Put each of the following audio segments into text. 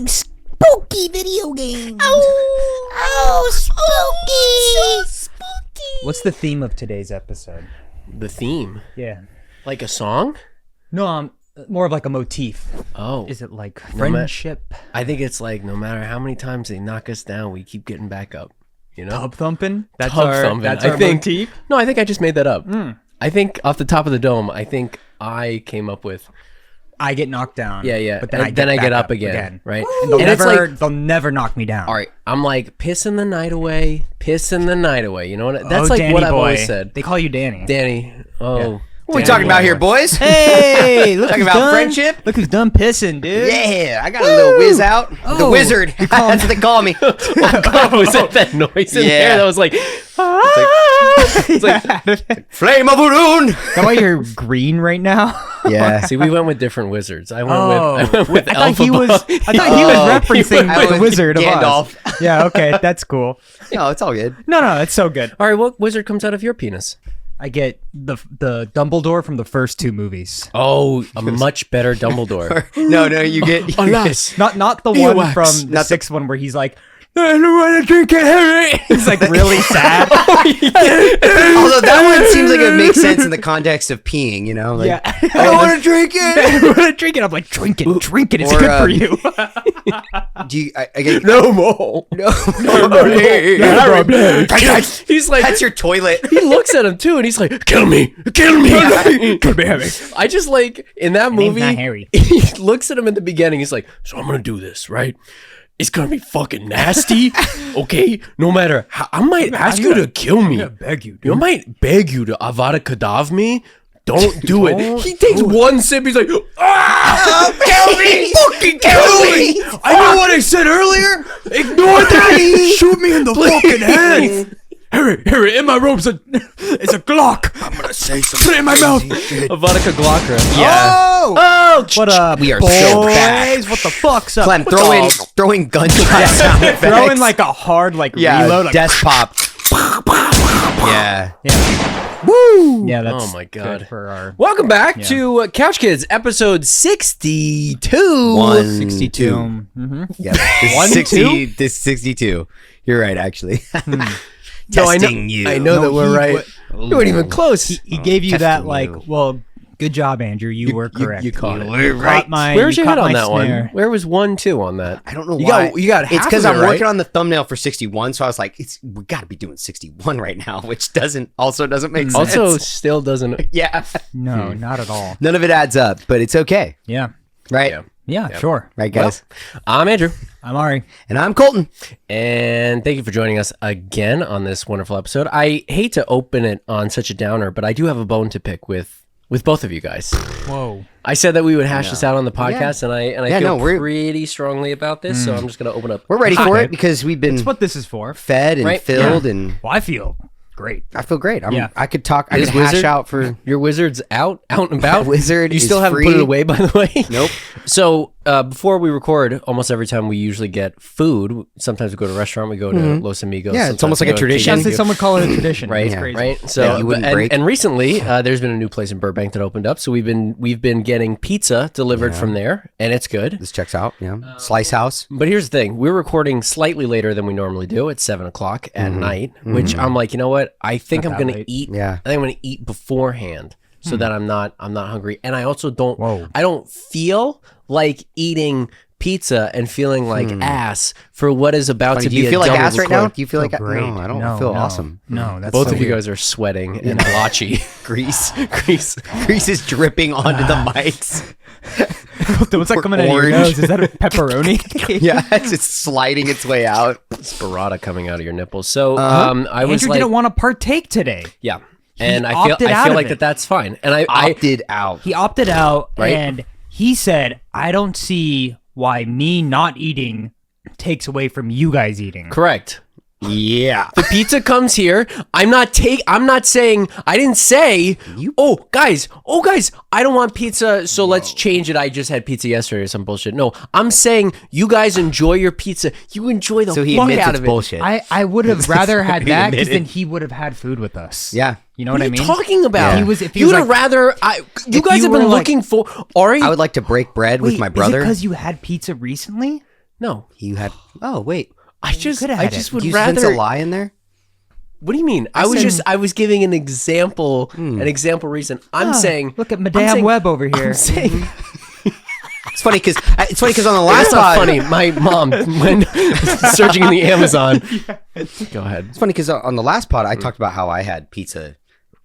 playing spooky video games. Oh, spooky! So spooky. What's the theme of today's episode? The theme? Yeah. Like a song? No, more of like a motif. Oh. Is it like friendship? I think it's like no matter how many times they knock us down, we keep getting back up. You know? Tub thumping? That's Tub our, thumping. That's I our think, motif? No, I think I just made that up. I think off the top of the dome, I think I came up with... I get knocked down. Yeah. But then I get up again. Right? And they'll never knock me down. All right, I'm like pissing the night away. You know what? That's like Danny what I've boy. always said. They call you Danny. Danny. Oh. Yeah. What are we talking about here, boys? Hey, look Talking who's about done, friendship? Look who's done pissing, dude. Yeah, I got a little whiz out. The Oh, wizard. That's what they call me. Oh, was that noise in there? That was like, It's like, Flame of Urun. is that why you're green right now? Yeah. see, we went with different wizards. I went with I thought he was Alphaba. referencing I the went Wizard of Gandalf. Oz. Yeah, okay, that's cool. No, it's all good. No, it's so good. All right, what wizard comes out of your penis? I get the Dumbledore from the first two movies. Oh, a much better Dumbledore. No, you get. Alas. Not the one Earwax. from the sixth one where he's like, I don't want to drink it, Harry. He's like really sad. Although that one seems like it makes sense in the context of peeing, you know? Like, Yeah. I don't want to drink it. I don't want to drink it. I'm like, drink it. It's Or, good for you. Do you? I get No more. no. He's like, That's your toilet. he looks at him too, and he's like, kill me. Could be Harry. I just like, in that name's movie, not Harry. he looks at him in the beginning. He's like, so I'm going to do this, right? It's going to be fucking nasty, okay? No matter how, I might ask you to kill me. Beg you, I might beg you to Avada Kedavra me. Don't do it. He takes one sip. He's like, Kill me! Fucking kill me! I know what I said earlier. Ignore that. Shoot me in the fucking head. Harry, in my robes, it's a Glock. I'm gonna say some Put it in my mouth. Avada Kedavra. Yeah. Oh, what up? We are boys? so back. What the fuck's up? Clem, throwing gunshot sound effects. Throwing like a hard reload. Like, death pop. Yeah. woo. Yeah, that's Oh my God. good for our Welcome back to Couch Kids, episode 62. 62. Yeah. This is 60. This is 62. You're right, actually. No, Testing you. I know that we're right. You weren't even close. He gave you that testing you. well, good job, Andrew. You were correct. You caught it. We're Caught right. my- Where's you your head caught on my that snare. one? Where was 1, 2 on that? I don't know You why. got half It's because of it, I'm working right? on the thumbnail for 61, so I was like, we got to be doing 61 right now, which doesn't make sense. Also, still doesn't. yeah. No, not at all. None of it adds up, but it's okay, Yeah. right? Yeah. Yeah, sure. Right, guys. I'm Andrew, I'm Ari. And I'm Colton. and thank you for joining us again on this wonderful episode. I hate to open it on such a downer, but I do have a bone to pick with both of you guys. Whoa. I said that we would hash this out on the podcast, and I Yeah, feel no, we're- pretty strongly about this, so I'm just going to open up. We're ready for Okay. it because we've been That's what this is for. fed and Right, filled, and Well, I feel great. I feel great. Yeah. I could talk. I could Is hash Wizard- out for. Your wizard's out and about. Wizard You still is haven't free. put it away, by the way. Nope. So before we record, almost every time we usually get food. Sometimes we go to a restaurant. We go to Los Amigos. Yeah, it's sometimes almost we like a go to tradition. Yes, King. some would call it a tradition. Right, It's crazy. right. So, Yeah, you wouldn't break. and recently, there's been a new place in Burbank that opened up. So we've been getting pizza delivered from there, and it's good. This checks out. Yeah. Slice House. But here's the thing: we're recording slightly later than we normally do at 7:00 at night. Which I'm like, you know what? I think I'm that gonna late. eat. Yeah. I think I'm gonna eat beforehand so that I'm not hungry. And I also don't. Whoa. I don't feel like eating pizza and feeling like ass for what is about to Do be you a feel like double ass right now? record. Do you feel like Great. No, I don't No, feel no. awesome. No, that's Both so of you weird. guys are sweating and blotchy. Grease. Grease. Grease is dripping onto the mics. What's that coming out of your Orange. nose? Is that a pepperoni? Yeah, it's just sliding its way out. Sparata coming out of your nipples. So I was Andrew like, didn't want to partake today. yeah. And I opted out feel of like it. that's fine. And I Opted out. He opted out, Right. and he said, "I don't see why me not eating takes away from you guys eating." correct. Yeah. The pizza comes here. I'm not saying, I didn't say, oh guys, I don't want pizza, so let's change it. I just had pizza yesterday or some bullshit. No, I'm saying you guys enjoy your pizza. You enjoy the So he fuck admits out it's of it. bullshit. I would have rather had He that because admitted. then he would have had food with us. Yeah. You know What what are I you mean? talking about? Yeah. If he You was would have like- rather. You if guys you have been were like- looking for Ari. I would like to break bread with my Is it brother. because you had pizza recently? No. You had. Oh wait. I just could have had it. would Do you rather. sense a lie in there? What do you mean? I was giving an example reason. I'm saying. Look at I'm Madame saying- Web over here. I'm saying. It's funny because on the last That's not pod. funny. My mom went searching in the Amazon. Go ahead. It's funny because on the last pod I talked about how I had pizza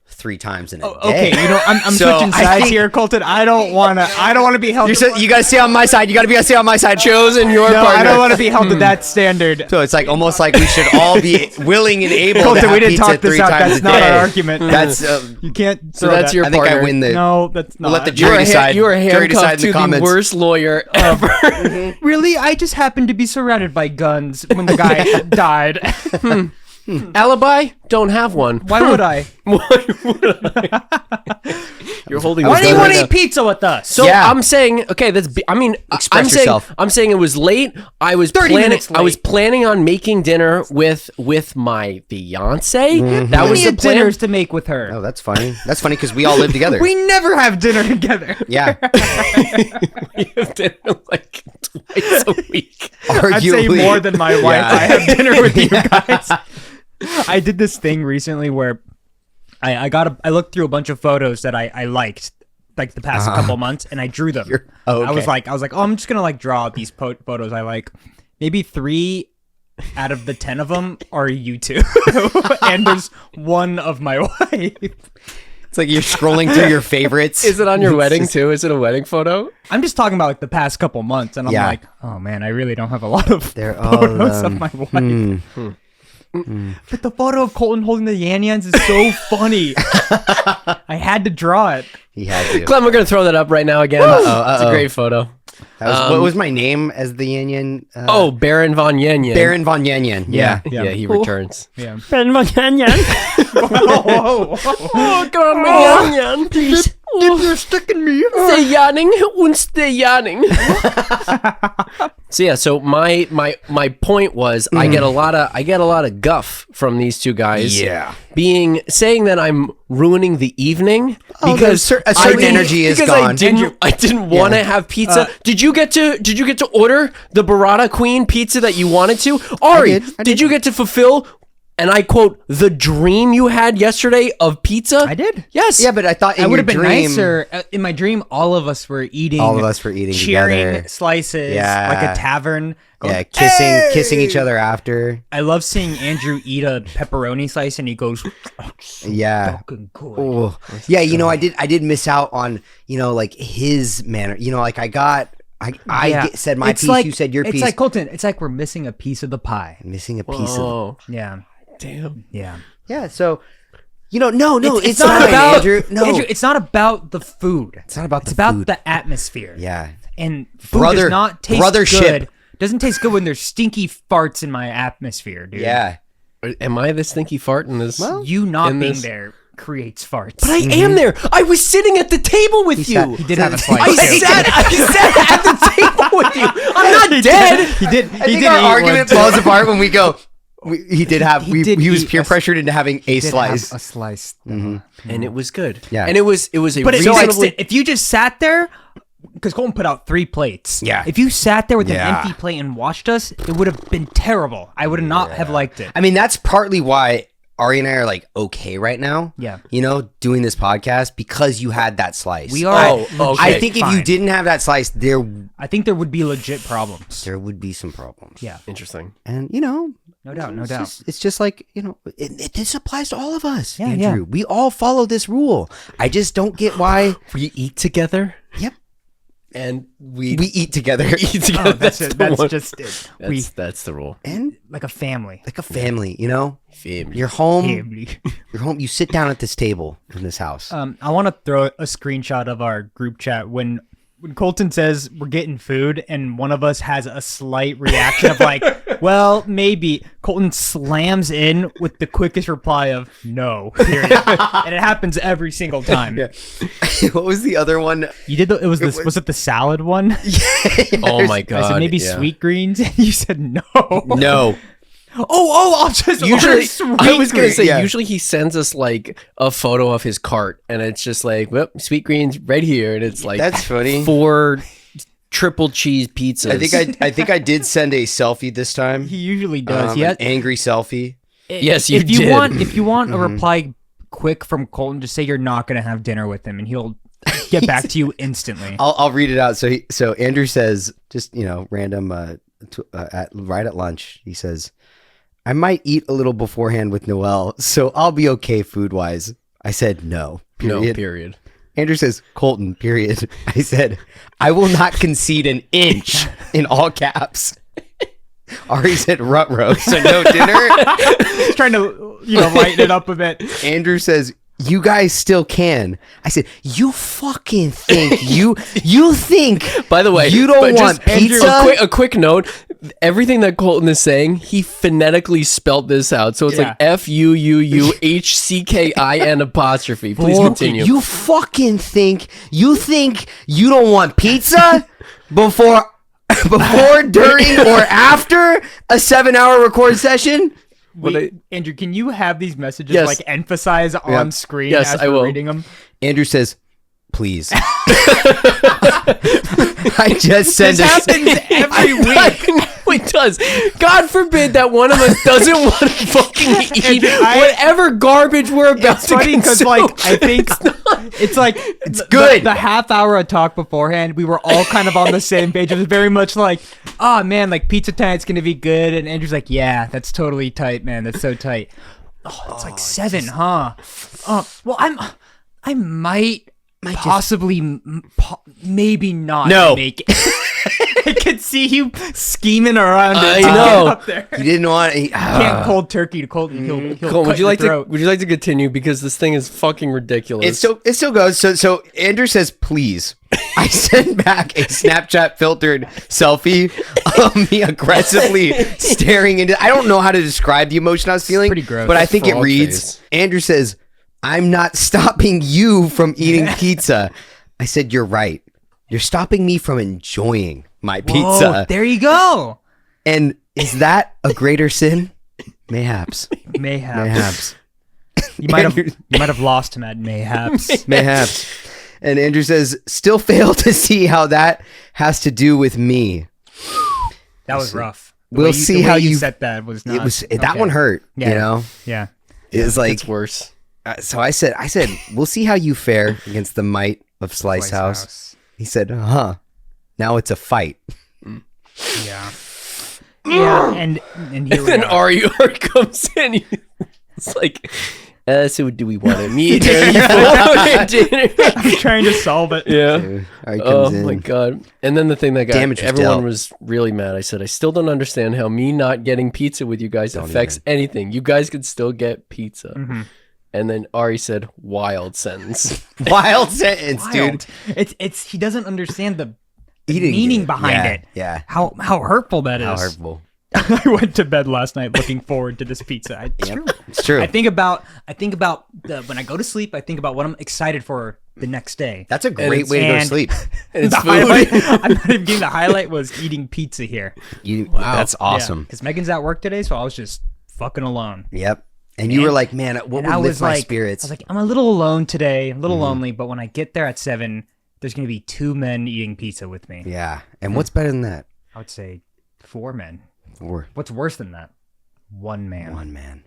3 times in a day. Okay, I'm So, switching I sides think- here, Colton. I don't want to be held. You gotta stay on my side. You gotta stay on my side. Chosen your No, partner. I don't want to be held to that standard. So it's like almost like we should all be willing and able Colton, to have we didn't pizza talk this 3 out. times That's a not day. our argument. That's You can't. So throw that's that. your I think partner. I win the. No, that's not. We'll let the You jury are, decide. you are Jury decide handcuffed in to the the comments. worst lawyer ever. Really, I just happened to be surrounded by guns when the guy died. Alibi? Don't have one. Why would I? Why would I? You're holding. Why the do you gun want to right eat pizza with us? So Yeah. I'm saying, okay, Express I'm saying, yourself. I'm saying it was late. I was 30 planning. minutes I was late. planning on making dinner with my fiance. Mm-hmm. That was we the had plan. dinners to make with her. Oh, that's funny. That's funny because we all live together. We never have dinner together. Yeah. We have dinner like twice a week. I'd say Arguably. more than my wife. Yeah. I have dinner with you guys. I did this thing recently where I looked through a bunch of photos that I liked like the past couple months, and I drew them. Oh, I was okay. like, oh, I'm just gonna like draw these photos I like. Maybe 3 out of the 10 of them are you two, and there's one of my wife. It's like you're scrolling through your favorites. Is it on your wedding too? Is it a wedding photo? I'm just talking about like the past couple months, and I'm Yeah. like, oh man, I really don't have a lot of They're all, photos of my wife. But the photo of Colton holding the yan yans is so funny. I had to draw it. He had to. Clem, we're gonna throw that up right now again. It's a great photo. That was, what was my name as the Yan Yan? Oh, Baron von Yen Yen. Baron von Yan Yan. Yeah. Yeah, he returns. Yeah. Baron von Yen Yen. Oh, Oh, come on, Yen Yen, please. you're sticking me. Stay yawning and stay yawning. So yeah, so my point was I get a lot of guff from these two guys. Yeah. saying that I'm ruining the evening Oh, because a certain energy is because gone. I didn't want to have pizza. Did you get to order the Burrata Queen pizza that you wanted to? Ari, I did did. you get to fulfill, and I quote, the dream you had yesterday of pizza? I did. Yes. Yeah, but I thought in I would your have been dream, nicer. In my dream, all of us were eating. All of us were eating cheering together. slices, Yeah. like a tavern. going, Yeah, "Hey!" kissing each other after. I love seeing Andrew eat a pepperoni slice, and he goes, Yeah. "Fucking good." Oh. Yeah, I did miss out on, like his manner. Like I said my It's piece, like- you said your it's piece. like Colton. It's like we're missing a piece of the pie. Missing a piece of. Oh, Yeah, damn. yeah. Yeah, so no, it's not fine, about Andrew. No, Andrew, it's not about the food. it's not about It's the about food. the atmosphere. Yeah. And food does not taste brothership. good. Doesn't taste good when there's stinky farts in my atmosphere, dude. Yeah. Am I the stinky fart in this? You not in being this- there creates farts. But I am there. I was sitting at the table with sat- you. he did have a slice. I too. sat at the table with you. I'm not dead. He did. I He think did our eat one, argument too. falls apart when we go. He did have. He did He was eat peer a- pressured into having a Did have slice. a slice. And it was good. Yeah. And it was a But it reasonably. fixed it. If you just sat there, because Colton put out 3 plates. Yeah. If you sat there with Yeah. an empty plate and watched us, it would have been terrible. I would not have liked it. I mean, that's partly why Ari and I are like okay right now. Yeah. Doing this podcast because you had that slice. We are. Oh, okay. I think if you fine. didn't have that slice, there I think there would be legit problems. would be some problems. Yeah. Interesting. And No doubt. No doubt. it's just like this applies to all of us, Yeah, Andrew. yeah. We all follow this rule. I just don't get why. We eat together. Yep. And we eat together. eat together. Oh, that's it. the That's one. just it. That's the rule. And Like a family. like a family, Family. You're home. Family. You're home. You sit down at this table in this house. I want to throw a screenshot of our group chat when Colton says we're getting food and one of us has a slight reaction of like, well, maybe. Colton slams in with the quickest reply of no, period. And it happens every single time. What was the other one? You did was it the salad one? Oh my I god. said maybe yeah. sweet greens and you said no. No. I'll just Usually, order sweet I was gonna greens. say. Yeah. Usually, he sends us like a photo of his cart, and it's just like, well, sweet greens right here, and it's like That's funny. 4 triple cheese pizzas. I think I did send a selfie this time. He usually does. An angry selfie. Yes, you if you did. want, if you want a reply quick from Colton, just say you're not going to have dinner with him, and he'll get back to you instantly. I'll read it out. So Andrew says, just random right at lunch. He says, I might eat a little beforehand with Noel, so I'll be okay food wise. I said no. Period. No, period. Andrew says, Colton, period. I said, I will not concede an inch in all caps. Ari said, ruh-roh, so no dinner. He's trying to, lighten it up a bit. Andrew says, you guys still can. I said, you fucking think you think. By the way, you don't want pizza? A quick note. Everything that Colton is saying, he phonetically spelt this out. So it's like FUUUHCKIN apostrophe. Please continue. You fucking think you don't want pizza before, during, or after a 7-hour record session? Wait, Andrew, can you have these messages emphasize on screen Yes, as I we're will. reading them? Andrew says, please. I just sent This happens every week. It does. God forbid that one of us doesn't want to fucking eat whatever garbage we're about It's to funny because, consume. I think it's good. The half hour of talk beforehand, we were all kind of on the same page. It was very much like, oh man, like pizza tonight's gonna be good, and Andrew's like, yeah, that's totally tight, man. That's so tight. Oh, it's like 7, huh? Well, I might possibly, maybe not make it. I could see you scheming around. I know. Up there. You didn't want to Can't cold turkey to Colton. He'll Colton, cut your throat. would you like to continue, because this thing is fucking ridiculous. It still goes. So Andrew says, please. I send back a Snapchat filtered selfie of me aggressively staring into. I don't know how to describe the emotion I was feeling. Pretty gross. But I think it Frog reads, face. Andrew says, I'm not stopping you from eating pizza. I said, you're right. You're stopping me from enjoying my pizza. Whoa, there you go. And is that a greater sin? Mayhaps. Mayhaps. You might have lost him at mayhaps. Mayhaps. And Andrew says, still fail to see how that has to do with me. That was rough. We'll see how you said that was not. It was that okay. one hurt. Yeah. It was like It's worse. So I said, we'll see how you fare against the might of Slice House. He said, now it's a fight. Yeah. Yeah, and here we Then are. Ari comes in. It's like, so do we want to meet for dinner? I'm trying to solve it. Yeah. Ari Oh comes in. my god. And then the thing that got Damage was everyone dealt. was really mad. I said, I still don't understand how me not getting pizza with you guys affects anything. You guys could still get pizza. Mm-hmm. And then Ari said, wild sentence. Wild sentence, dude. It's he doesn't understand the Eating meaning it. behind Yeah, it. yeah. How hurtful that is. How hurtful. I went to bed last night looking forward to this pizza. It's true. It's true. I think about when I go to sleep. I think about what I'm excited for the next day. That's a great way to go to and- sleep. And it's The food. highlight, I'm not even kidding. The highlight was eating pizza here. That's awesome. Because Megan's at work today, so I was just fucking alone. Yep. And you were like, man, what And would lift my spirits? I was like, I'm a little alone today. I'm a little lonely, but when I get there at 7, there's going to be 2 men eating pizza with me. yeah. And what's better than that? I would say 4 men. Or What's worse than that? 1 man. one man.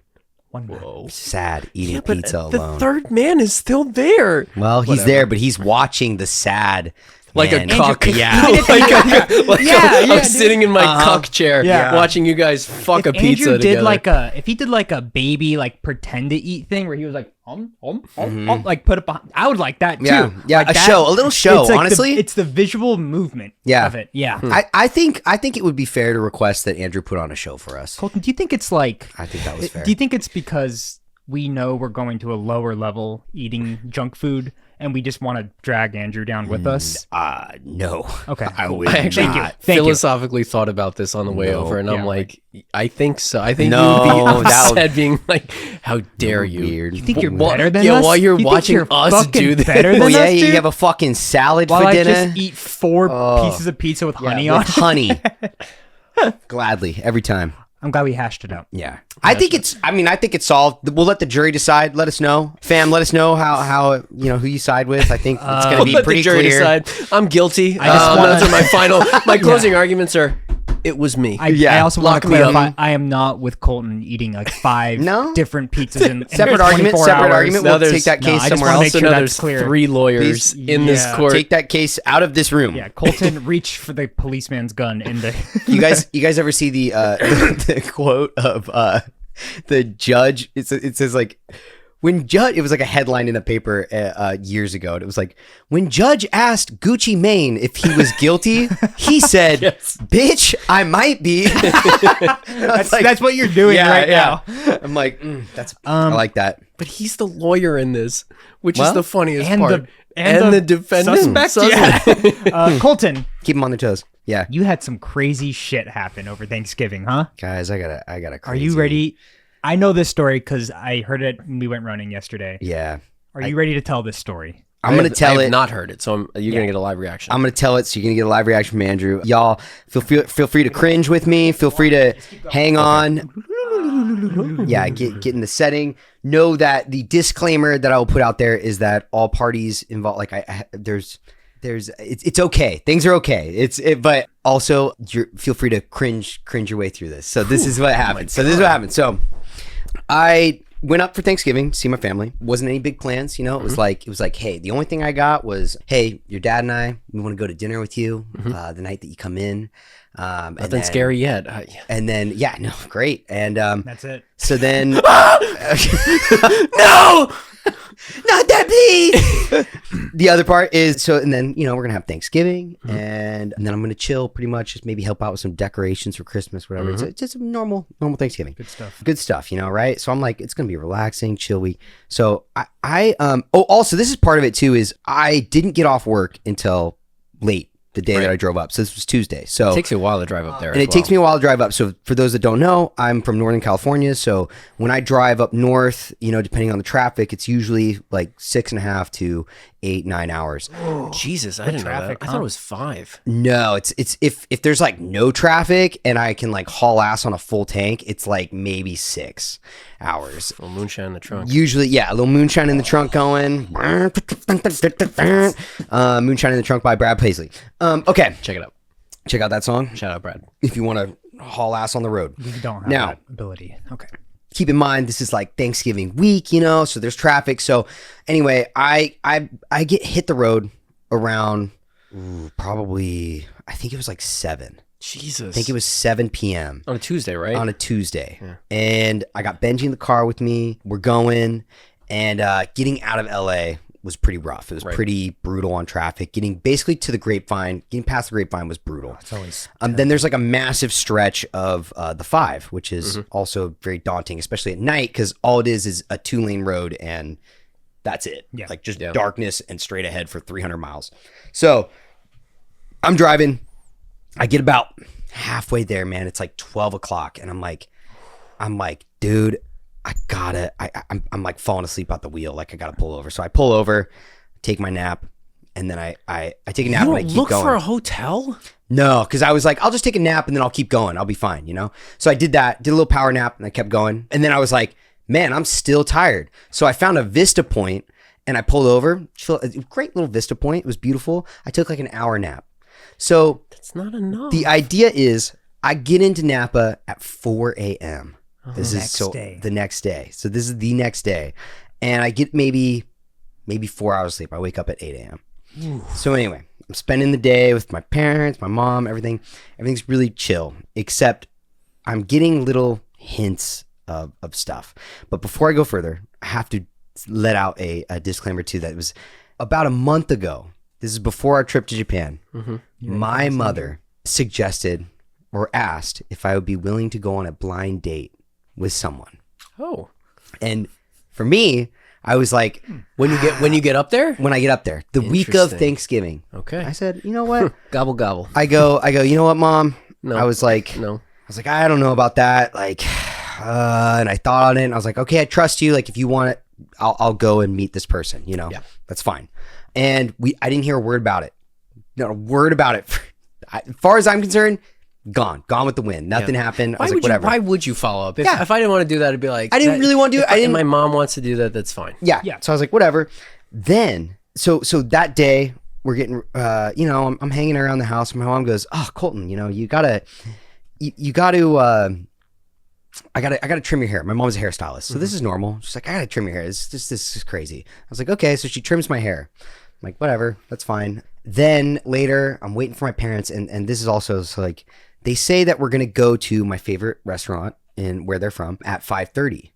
1 man. Whoa. Sad eating Yeah, but pizza the alone. third man is still there. Well, he's there, but he's watching the sad. Like man. a cock. Yeah. I'm sitting in my cuck chair Yeah. watching you guys fuck a If pizza Andrew did together. if he did like a baby like pretend to eat thing where he was like like put it behind, I would like that too. Yeah. Yeah, Like a show, a little show, it's like honestly. it's the visual movement Yeah. of it. Yeah. I think it would be fair to request that Andrew put on a show for us. Colton, do you think it's like I think that was fair. do you think it's because we know we're going to a lower level eating junk food and we just want to drag Andrew down with us? No. Okay. I cool. would I actually not. Thank you. philosophically thought about this on the way over, and I'm Yeah, like, I think so. I think No, you would be that would- upset being like, how dare you? Weird. You think you're Well, better than yeah, us? while you're You think watching you're us fucking do this. better than Oh yeah, us, you dude? have a fucking salad While for I dinner. just eat 4 pieces of pizza with honey on with honey. Gladly, every time. I'm glad we hashed it out. Yeah. I think it's solved. We'll let the jury decide. Let us know. Fam, let us know how who you side with. I think it's going to be Let pretty the jury clear. decide. I'm guilty. I just wanna- Those are my closing arguments are, it was me. I also want Lock to me up. clarify, I am not with Colton eating like 5 No? different pizzas in Separate argument. 24 Separate hours. argument. Now We'll there's- take that No, case I just somewhere wanna else. make sure now that's there's clear. 3 lawyers Please, in this yeah. court. Take that case out of this room. Yeah, Colton reached for the policeman's gun in the. You guys ever see the the quote of the judge? It says like, when judge, it was like a headline in the paper years ago, and it was like, when judge asked Gucci Mane if he was guilty, he said, Yes. "Bitch, I might be." That's what you're doing now. I'm like, I like that. But he's the lawyer in this, which is Well, the funniest and part. the the defendant. suspect. Yeah. Colton, Keep them on their toes. Yeah, you had some crazy shit happen over Thanksgiving, huh? guys, I got a. Are you ready? I know this story because I heard it when we went running yesterday. Yeah, Are you ready to tell this story? I'm gonna I tell have it. not heard it, so you're gonna get a live reaction. I'm gonna tell it, so you're gonna get a live reaction from Andrew. Y'all, feel free to cringe with me. Feel free to hang on. Yeah, get in the setting. Know that the disclaimer that I will put out there is that all parties involved, like it's okay. Things are okay. But also feel free to cringe your way through this. So this is what happened. So I went up for Thanksgiving to see my family. Wasn't any big plans, It was like, hey, the only thing I got was, hey, your dad and I, we want to go to dinner with you the night that you come in. Nothing scary yet. And then, yeah, no, great. And That's it. so then, No, not that, please. The other part is, and then, we're gonna have Thanksgiving, and then I'm gonna chill pretty much, just maybe help out with some decorations for Christmas, whatever. It's just a normal Thanksgiving. Good stuff, right? So I'm like, it's gonna be a relaxing, chill week. So also this is part of it too, is I didn't get off work until late the day that I drove up. So this was Tuesday. So it takes you a while to drive up there. and it takes me a while to drive up. So for those that don't know, I'm from Northern California. So when I drive up north, depending on the traffic, it's usually like 6.5 to 8-9 hours. Jesus, I didn't know that. traffic, I thought it was 5. No, it's if there's like no traffic and I can like haul ass on a full tank, it's like maybe 6 hours. Well, moonshine in the trunk. Usually, yeah, a little moonshine in the trunk going. Moonshine in the Trunk by Brad Paisley. Okay, Check it out. check out that song Shout out, Brad. if you want to haul ass on the road. We don't have Now- that ability. Okay. Keep in mind this is like Thanksgiving week, so there's traffic. So anyway, I hit the road around probably, I think it was like 7. Jesus. I think it was 7 p.m. on a Tuesday, right? on a Tuesday. And I got Benji in the car with me. We're going, and getting out of LA was pretty rough. It was pretty brutal on traffic. Getting basically to the Grapevine, getting past the Grapevine was brutal. It's always. Then there's like a massive stretch of the 5, which is also very daunting, especially at night, because all it is a 2-lane road and that's it. Yeah. Like just darkness and straight ahead for 300 miles. So I'm driving. I get about halfway there, man. It's like 12 o'clock, and I'm like, dude, I'm like falling asleep out the wheel. Like I gotta pull over. So I pull over, take my nap, and then I take a nap you and I don't keep look going. for a hotel? No, because I was like, I'll just take a nap and then I'll keep going. I'll be fine, So I did that, did a little power nap, and I kept going. And then I was like, man, I'm still tired. So I found a Vista Point and I pulled over. A great little Vista Point. It was beautiful. I took like an hour nap. So It's not enough. the idea is I get into Napa at 4 a.m. This is the next day. So this is the next day. And I get maybe 4 hours sleep. I wake up at 8 a.m. So anyway, I'm spending the day with my parents, my mom, everything. Everything's really chill, except I'm getting little hints of stuff. But before I go further, I have to let out a disclaimer too, that it was about a month ago. This is before our trip to Japan. My mother suggested or asked if I would be willing to go on a blind date with someone. Oh. And for me, I was like, When you get up there? when I get up there, the week of Interesting. Thanksgiving, Okay. I said, you know what? Gobble gobble. I go, you know what, Mom? No. I was like, No. I don't know about that. Like, and I thought on it, and I was like, okay, I trust you. Like, if you want it, I'll go and meet this person, Yeah. That's fine. And I didn't hear a word about it. Not a word about it. As far as I'm concerned, Gone with the wind. Nothing happened. I was like, whatever. Why would you follow up? If I didn't want to do that, I'd be like, I didn't really want to do it. And my mom wants to do that. That's fine. Yeah. So I was like, whatever. Then, so that day we're getting, I'm hanging around the house. My mom goes, "Oh, Colton, you gotta, I gotta trim your hair." My mom's a hairstylist, so this is normal. She's like, "I gotta trim your hair. This is crazy." I was like, "Okay." So she trims my hair. I'm like, whatever, that's fine. Then later, I'm waiting for my parents, and this is also so like they say that we're gonna go to my favorite restaurant in where they're from at 5:30.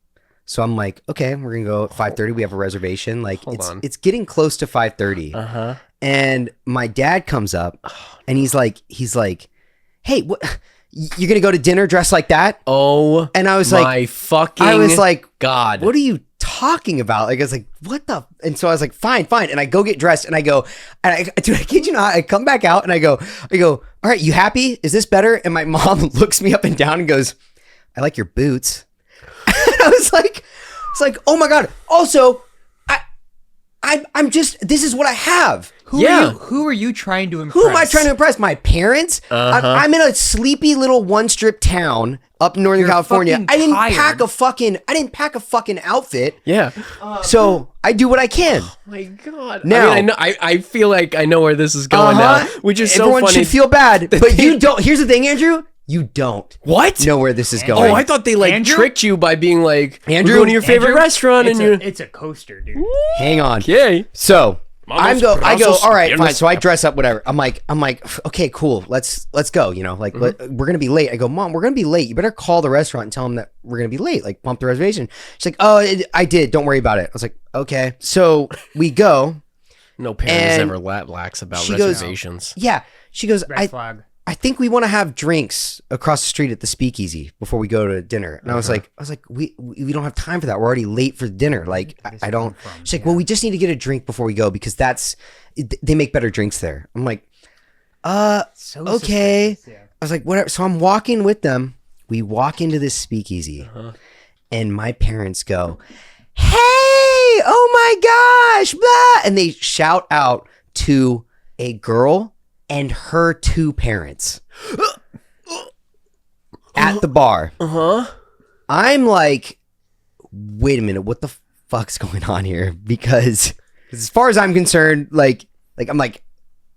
So I'm like, okay, we're gonna go at 5:30. We have a reservation. Like it's getting close to 5:30. And my dad comes up, and he's like, "Hey, what? You're gonna go to dinner dressed like that?" Oh, and I was my fucking I was like, God, what are you talking about? Like, I was like, what the? And so I was like, fine. And I go get dressed, and I go, and dude, I kid you not, I come back out, and I go, all right, you happy? Is this better? And my mom looks me up and down and goes, "I like your boots." And I was like, oh my God. Also, I'm just, this is what I have. Who are you trying to impress? Who am I trying to impress? My parents? I'm in a sleepy little one-strip town up in Northern California. I didn't pack a fucking outfit. Yeah. So I do what I can. Oh my God. Now, I feel like I know where this is going now, which is so everyone funny. should feel bad, but you don't. Here's the thing, Andrew. You don't know where this is going. Oh, I thought they tricked you by being like, Andrew, we're going to your favorite restaurant, and it's a coaster, dude. Hang on. Okay. So I go, all right, fine. So I dress up, whatever. I'm like, okay, cool. Let's go. We're gonna be late. I go, Mom, we're gonna be late. You better call the restaurant and tell them that we're gonna be late. Like, bump the reservation. She's like, oh, I did. Don't worry about it. I was like, okay. So we go. No parent is ever lax about reservations. Yeah. She goes, Red flag. I think we want to have drinks across the street at the Speakeasy before we go to dinner. And I was like, we don't have time for that. We're already late for dinner. Like, I don't. She's like, well, we just need to get a drink before we go because they make better drinks there. I'm like, okay. Yeah. I was like, whatever. So I'm walking with them. We walk into this Speakeasy, and my parents go, "Hey, oh my gosh, blah," and they shout out to a girl and her two parents at the bar. I'm like, wait a minute, what the fuck's going on here? Because as far as I'm concerned, like I'm like,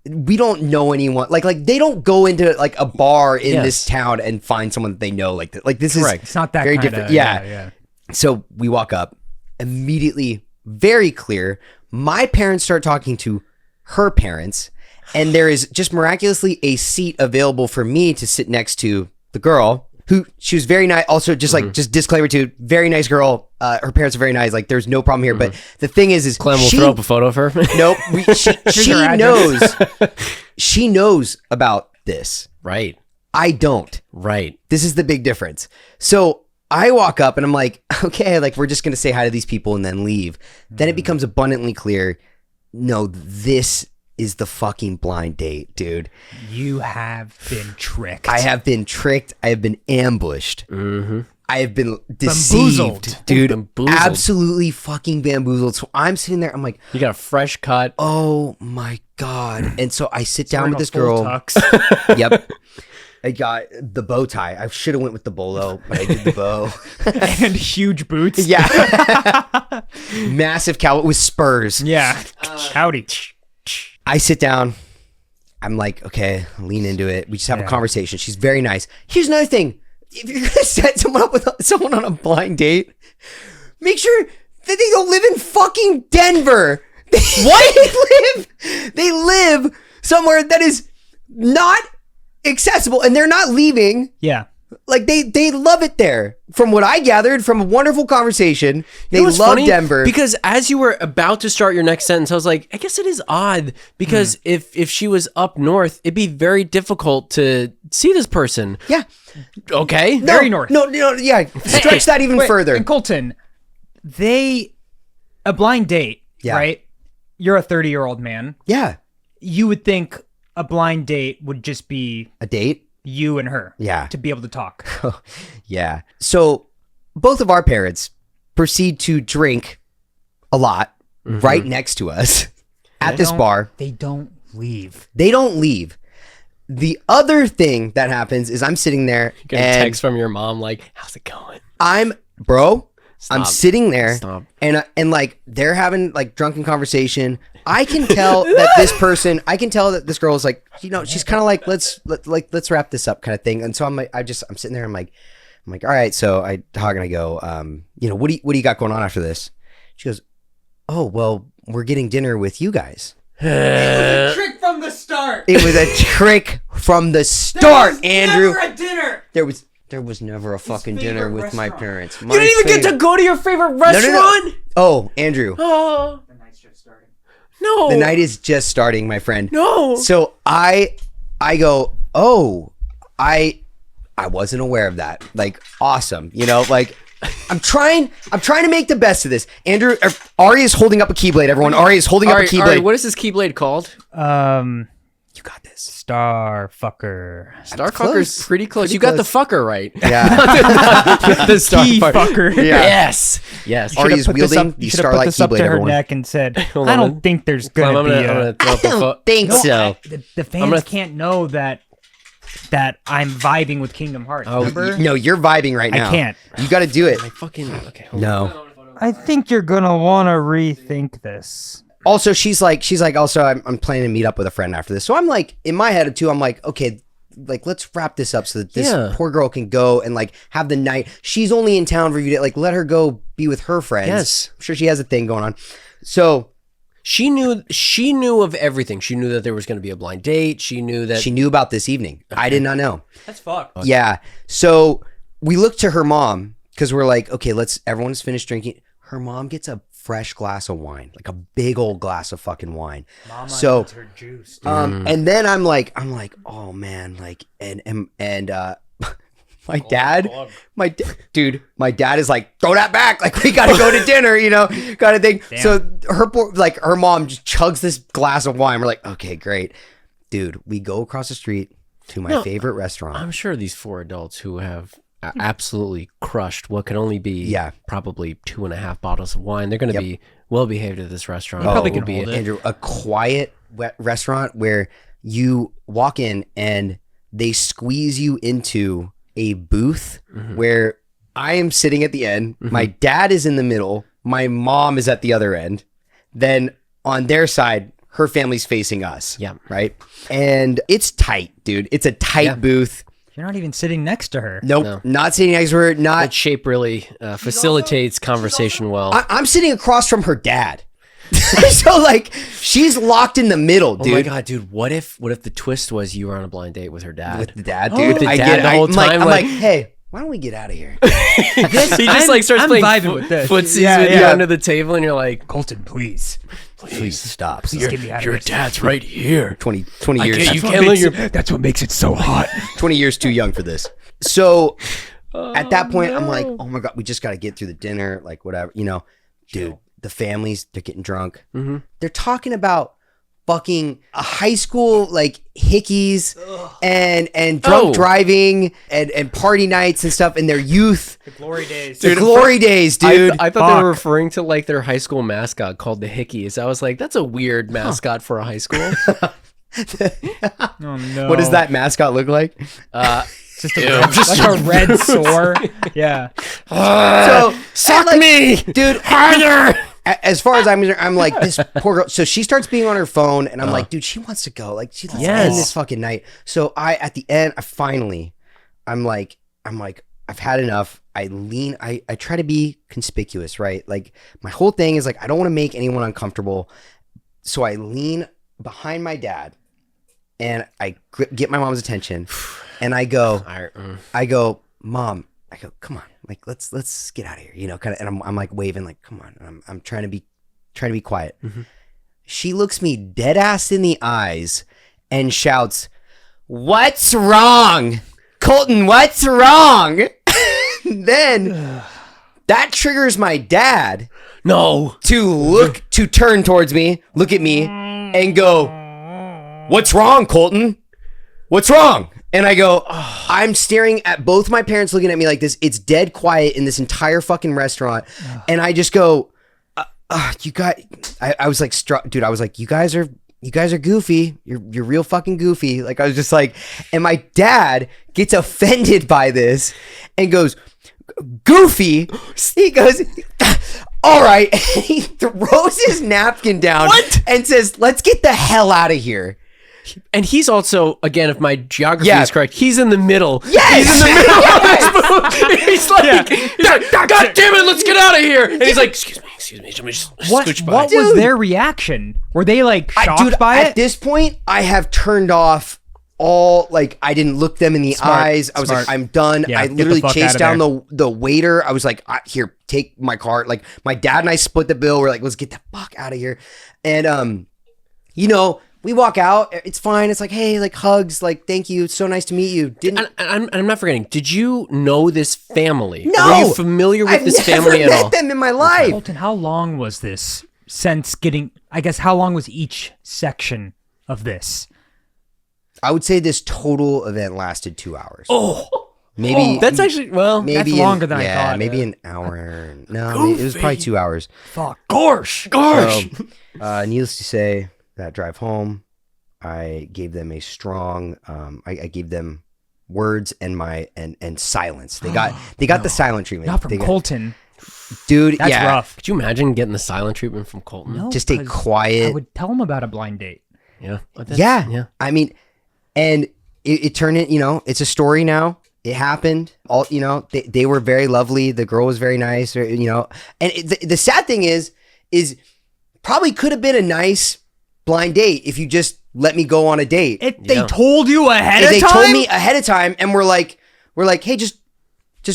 we don't know anyone. Like they don't go into like a bar in this town and find someone that they know. Like that. Like this is it's not that very kinda, different. Yeah. So we walk up immediately, very clear. My parents start talking to her parents. And there is just miraculously a seat available for me to sit next to the girl who she was very nice. Also, just like, just disclaimer too, very nice girl. Her parents are very nice. Like there's no problem here. But the thing is Clem will throw up a photo of her. Nope. She knows about this. Right. I don't. Right. This is the big difference. So I walk up and I'm like, okay, like we're just going to say hi to these people and then leave. Then it becomes abundantly clear. No, this is the fucking blind date, dude. You have been tricked. I have been tricked. I have been ambushed. I have been deceived, dude. Bamboozled. Absolutely fucking bamboozled. So I'm sitting there. I'm like, you got a fresh cut. Oh my God. And so I sit down with this girl. Yep. I got the bow tie. I should have went with the bolo, but I did the bow. And huge boots. Yeah. Massive cow with spurs. Yeah. Howdy. I sit down. I'm like, okay, lean into it. We just have a conversation. She's very nice. Here's another thing. If you're going to set someone up with someone on a blind date, make sure that they don't live in fucking Denver. They live somewhere that is not accessible and they're not leaving. Yeah. Like they love it there. From what I gathered from a wonderful conversation, they love funny? Denver. Because as you were about to start your next sentence, I was like, I guess it is odd because if she was up north, it'd be very difficult to see this person. Yeah. Okay. Very north. No, yeah. Stretch that even further. And Colton, a blind date, right? You're a 30-year-old man. Yeah. You would think a blind date would just be a date? You and her. Yeah. To be able to talk. Yeah. So both of our parents proceed to drink a lot right next to us at this bar. They don't leave. They don't leave. the other thing that happens is I'm sitting there Get a and text from your mom like, "How's it going?" I'm Stop. sitting there Stop. and like they're having like drunken conversation. I can tell that this girl is like, she's kind of like, let's wrap this up kind of thing. And so I'm sitting there. I'm like, all right. So how can I go? What do you got going on after this? She goes, oh, well, we're getting dinner with you guys. It was a trick from the start. It was a trick from the start, Andrew. Never a dinner. There was never a fucking dinner with my parents. You didn't even get to go to your favorite restaurant. No. Oh, Andrew. Oh. The night's just starting. No. The night is just starting, my friend. No. So I go, oh, I wasn't aware of that. Like, awesome. Like I'm trying to make the best of this. Andrew, Ari is holding up a Keyblade, everyone. Ari is holding up a Keyblade. Ari, what is this Keyblade called? You got this. Starfucker. Starfucker's pretty close. Pretty You got the close. fucker right. Yeah. The Key Starfucker. fucker. Yeah. Yes. Yes. Ari is wielding the You should have put Starlight this up Keyblade, to her everyone. neck and said, Hold I on. don't think there's I'm gonna be gonna a... throw up the phone. Think so. The fans can't know that I'm vibing with Kingdom Hearts. Oh, Remember? No, you're vibing right now. I can't. You got to do it. I fucking okay. Hold on. No. I think you're gonna want to rethink this. Also, she's like, also, I'm planning to meet up with a friend after this. So I'm like, in my head too, I'm like, okay, like, let's wrap this up so that this poor girl can go and like have the night. She's only in town for you to like let her go be with her friends. Yes. I'm sure she has a thing going on. So She knew of everything. She knew that there was going to be a blind date. She knew that she knew about this evening. I did not know. That's fucked. Yeah. So we look to her mom because we're like, okay, everyone's finished drinking. Her mom gets a fresh glass of wine, like a big old glass of fucking wine. Mama So needs her juice. and then I'm like, oh man, like, and my dad, my dad is like, throw that back, like we gotta go to dinner, kind of thing. Damn. So her mom just chugs this glass of wine. We're like, okay, great, dude. We go across the street to my favorite restaurant. I'm sure these four adults who have absolutely crushed what can only be probably 2.5 bottles of wine. They're going to be well behaved at this restaurant. probably Will can be hold it. Andrew, a quiet restaurant where you walk in and they squeeze you into a booth where I am sitting at the end. My dad is in the middle. My mom is at the other end. Then on their side, her family's facing us. Yeah. Right. And it's tight, dude. It's a tight booth. You're not even sitting next to her. Nope. No. Not sitting next to her. Not. That shape really facilitates conversation well. I'm sitting across from her dad. So like she's locked in the middle, dude. Oh my god, dude! What if the twist was you were on a blind date with her dad? With the dad, dude. With the I dad get it. the whole I'm like, time, I'm like- like, hey, why don't we get out of here? He just like starts I'm playing vibing with this. footsies Yeah, with you yeah. under the table, and you're like, Colton, please. Please stop. Please get me out of "Your this. dad's right here." 20 I years. can't- you can't let your That's what makes it so hot. 20 years too young for this. So at that point, I'm like, oh my God, we just got to get through the dinner, like whatever, dude, the families, they're getting drunk. They're talking about fucking a high school, like hickeys and drunk driving and party nights and stuff in their youth. The glory days. The glory days, dude. I thought they Fuck. were referring to like their high school mascot called the Hickeys. I was like, that's a weird mascot for a high school. Oh no. What does that mascot look like? Just like a red sore. Yeah. So Suck like, me, dude. harder. As far as I'm like, this poor girl. So she starts being on her phone, and I'm like, dude, she wants to go. Like, she wants to end this fucking night. So at the end, I'm like, I've had enough. I try to be conspicuous, right? Like, my whole thing is like, I don't want to make anyone uncomfortable. So I lean behind my dad, and I get my mom's attention, and I go, Mom, come on, like let's get out of here, kind of. And I'm like waving, like, come on. And I'm trying to be quiet. She looks me dead ass in the eyes and shouts, "What's wrong, Colton? What's wrong?" Then that triggers my dad to turn towards me, look at me, and go, "What's wrong, Colton? What's wrong?" And I go, I'm staring at both my parents looking at me like this. It's dead quiet in this entire fucking restaurant. And I just go, you guys, I was like, struck, dude. I was like, you guys are you guys are goofy. You're real fucking goofy. Like, I was just like, and my dad gets offended by this and goes, goofy. He goes, all right. And he throws his napkin down and says, let's get the hell out of here. And he's also, again, if my geography Yeah. is correct, he's in the middle. Yes! He's in the middle of this movie. He's like, God damn it, let's get out of here. And he's like, excuse me, let me just scooch by. What was their reaction? Were they like shocked by at it? this point, I have turned off all, like, I didn't look them in the eyes. I was like, I'm done. Yeah, I get the literally fuck chased out of down the waiter. I was like, here, take my card. Like, my dad and I split the bill. We're like, let's get the fuck out of here. And, you know, we walk out. It's fine. It's like, hey, like, hugs. Like, thank you. It's so nice to meet you. I'm not forgetting. Did you know this family? No. Were you familiar with this family at all? I've never met them in my life. Colton, how long was this since getting, I guess, how long was each section of this? I would say this total event lasted 2 hours. Oh, maybe that's actually, well, maybe that's longer than I thought. Maybe an hour. No, it was probably 2 hours. Fuck. Gosh. So, needless to say, that drive home, I gave them a strong. I gave them words and silence. They got the silent treatment. Not from Colton. Dude. That's yeah, rough. Could you imagine getting the silent treatment from Colton? No, just a 'cause quiet. I would tell him about a blind date. Yeah. Yeah. I mean, and it turned in. You know, it's a story now. It happened. All, you know, they were very lovely. The girl was very nice. You know, and the sad thing is probably could have been a nice blind date if you just let me go on a date. They told you ahead of time? They told me ahead of time, and we're like, hey, just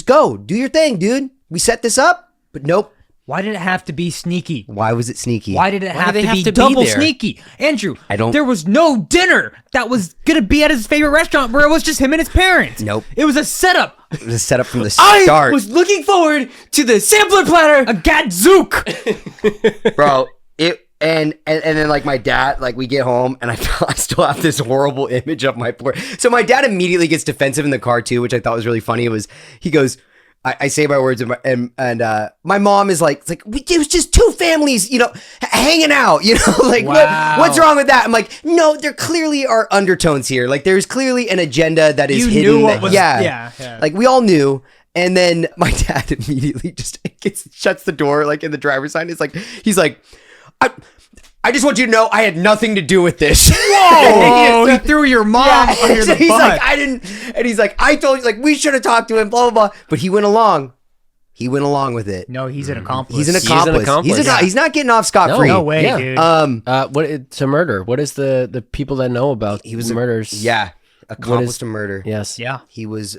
go, do your thing, dude. We set this up, but nope. Why did it have to be sneaky? Why was it sneaky? Why did it have they to have be to be double there? sneaky? Andrew, I don't- there was no dinner that was going to be at his favorite restaurant where it was just him and his parents. Nope. It was a setup. It was set up from the I start, was looking forward to the sampler platter. A gadzook. bro. And then, like, my dad, like, we get home and I still have this horrible image of my poor. So my dad immediately gets defensive in the car too, which I thought was really funny. He goes, I say my words, and my mom is like, it was just two families, you know, hanging out, you know, like, Wow. what's wrong with that? I'm like, no, there clearly are undertones here. Like, there's clearly an agenda that is You hidden. knew what that- was- yeah. yeah. Like, we all knew. And then my dad immediately just shuts the door, like, in the driver's side. He's like, I just want you to know I had nothing to do with this. Oh, he threw your mom under So the he's bus. like, I didn't, and he's like, I told you, like, we should have talked to him, blah, blah, blah. But he went along. He went along with it. No, he's an accomplice. He's an accomplice. He's not getting off scot-free. No way, Yeah. dude. What it's a murder? What is the people that know about He was murders? Yeah. Accomplished a murder. Yes. Yeah. He was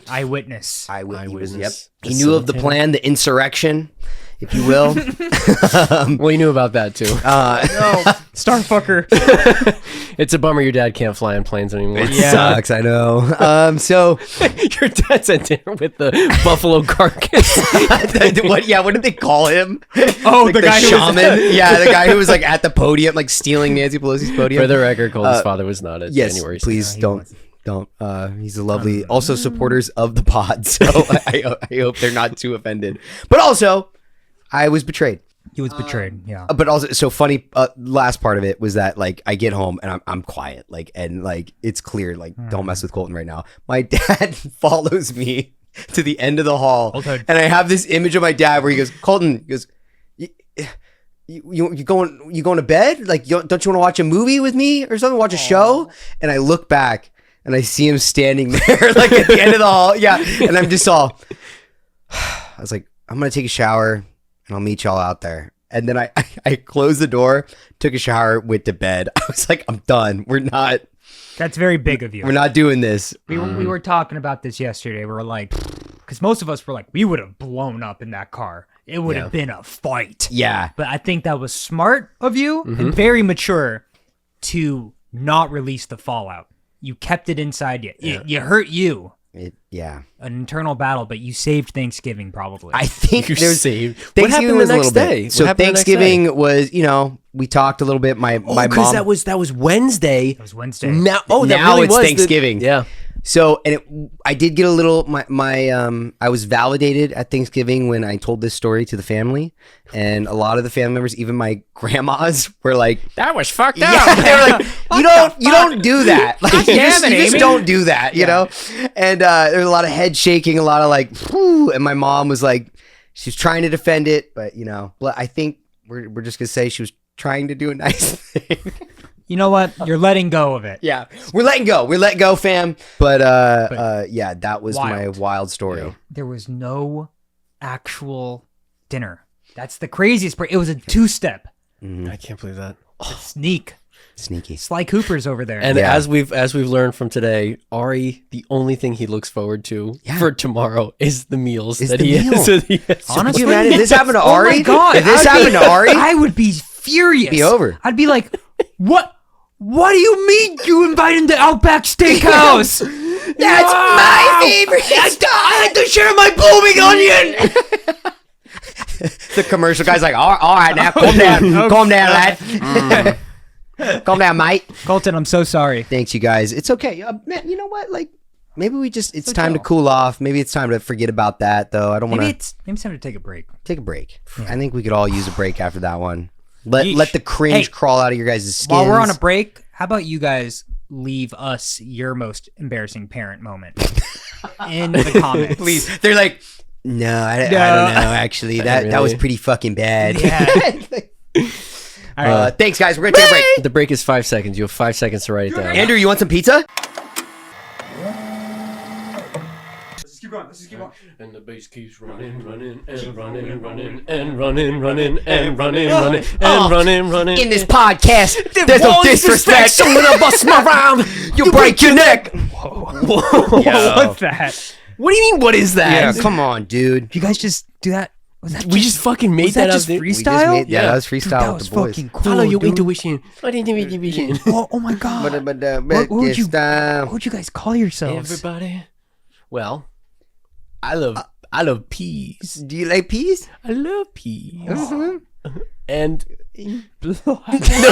Eyewitness. Eyewitness. Yep. He knew of the plan, the insurrection, if you will. Well, you knew about that too. Starfucker. It's a bummer your dad can't fly on planes anymore. It sucks, I know. So Your dad's at dinner with the buffalo carcass. what did they call him? Oh, Like the guy who was- shaman. Yeah, the guy who was like at the podium, like stealing Nancy Pelosi's podium. For the record, Colton's father was not at Yes, January 6th. please don't. He's a lovely, also supporters of the pod. So I hope they're not too offended. But also, I was betrayed. He was betrayed. Yeah. But also, so funny. Last part of it was that, like, I get home and I'm quiet, like, and like it's clear, like, don't mess with Colton right now. My dad follows me to the end of the hall, Okay. and I have this image of my dad where he goes, Colton, he goes, you going to bed? Like, don't you want to watch a movie with me or something? Watch a show? And I look back and I see him standing there, like, at the end of the hall. Yeah, and I'm just all. I was like, I'm gonna take a shower and I'll meet y'all out there. And then I closed the door, took a shower, went to bed. I was like, I'm done. We're not That's very big of you. doing this. We were talking about this yesterday. We were like, because most of us were like, we would have blown up in that car. It would have been a fight. Yeah. But I think that was smart of you and very mature to not release the fallout. You kept it inside you. You hurt you. Yeah. An internal battle, but you saved Thanksgiving probably. I think You there's saved. What Thanksgiving happened was the a next little bit. day? So What happened the next Thanksgiving was, you know, we talked a little bit. My mom. Because that was Wednesday. it was Wednesday. Now, that Now really it's was Thanksgiving. yeah. So, I did get a little, I was validated at Thanksgiving when I told this story to the family, and a lot of the family members, even my grandmas, were like, That was fucked up. yeah, they were like, you don't do that. Like, you just don't do that, you know? And there was a lot of head shaking, a lot of like, whew, and my mom was like, she was trying to defend it, but I think we're just gonna say she was trying to do a nice thing. You know what? You're letting go of it. Yeah, we're letting go. We're letting go, fam. But yeah, that was my wild story. There was no actual dinner. That's the craziest part. It was a 2-step. I can't believe that. Sneaky. Sly Cooper's over there. And as we've learned from today, Ari, the only thing he looks forward to for tomorrow is the meals that he has. Honestly, if this happened to Ari, oh my God, if this happened to Ari, I would be furious. Be over. I'd be like, what? What do you mean you invited the Outback Steakhouse? That's my favorite stuff. I had to share my blooming onion. The commercial guy's like, all right, now calm down, lad. Calm down, mate. Colton, I'm so sorry. Thanks, you guys. It's okay, man. You know what? Like, maybe it's time to cool off. Maybe it's time to forget about that, though. I don't want to. Maybe it's time to take a break. Take a break. I think we could all use a break after that one. Let the cringe crawl out of your guys' skins. While we're on a break, how about you guys leave us your most embarrassing parent moment in the comments? Please. They're like, no, I don't know. Actually, that was pretty fucking bad. Yeah. All right. Thanks, guys. We're gonna take a break. The break is 5 seconds. You have 5 seconds to write it down. Andrew, you want some pizza? Let's just keep going. And the bass keeps running, and running, and running, and running, and running, and running. In this podcast, there's no disrespect. Someone will bust my rhyme. You break your neck. What's that? What do you mean? What is that? Yeah, come on, dude. Did you guys just do that? Was that We just fucking made that up. just dude. freestyle? Yeah, that was freestyle That with was the boys. fucking cool. Follow your dude. intuition. Oh my god. What would you guys call yourselves? Everybody. Well, I love peas. Do you like peas? I love peas. Mm-hmm. And All Fergie.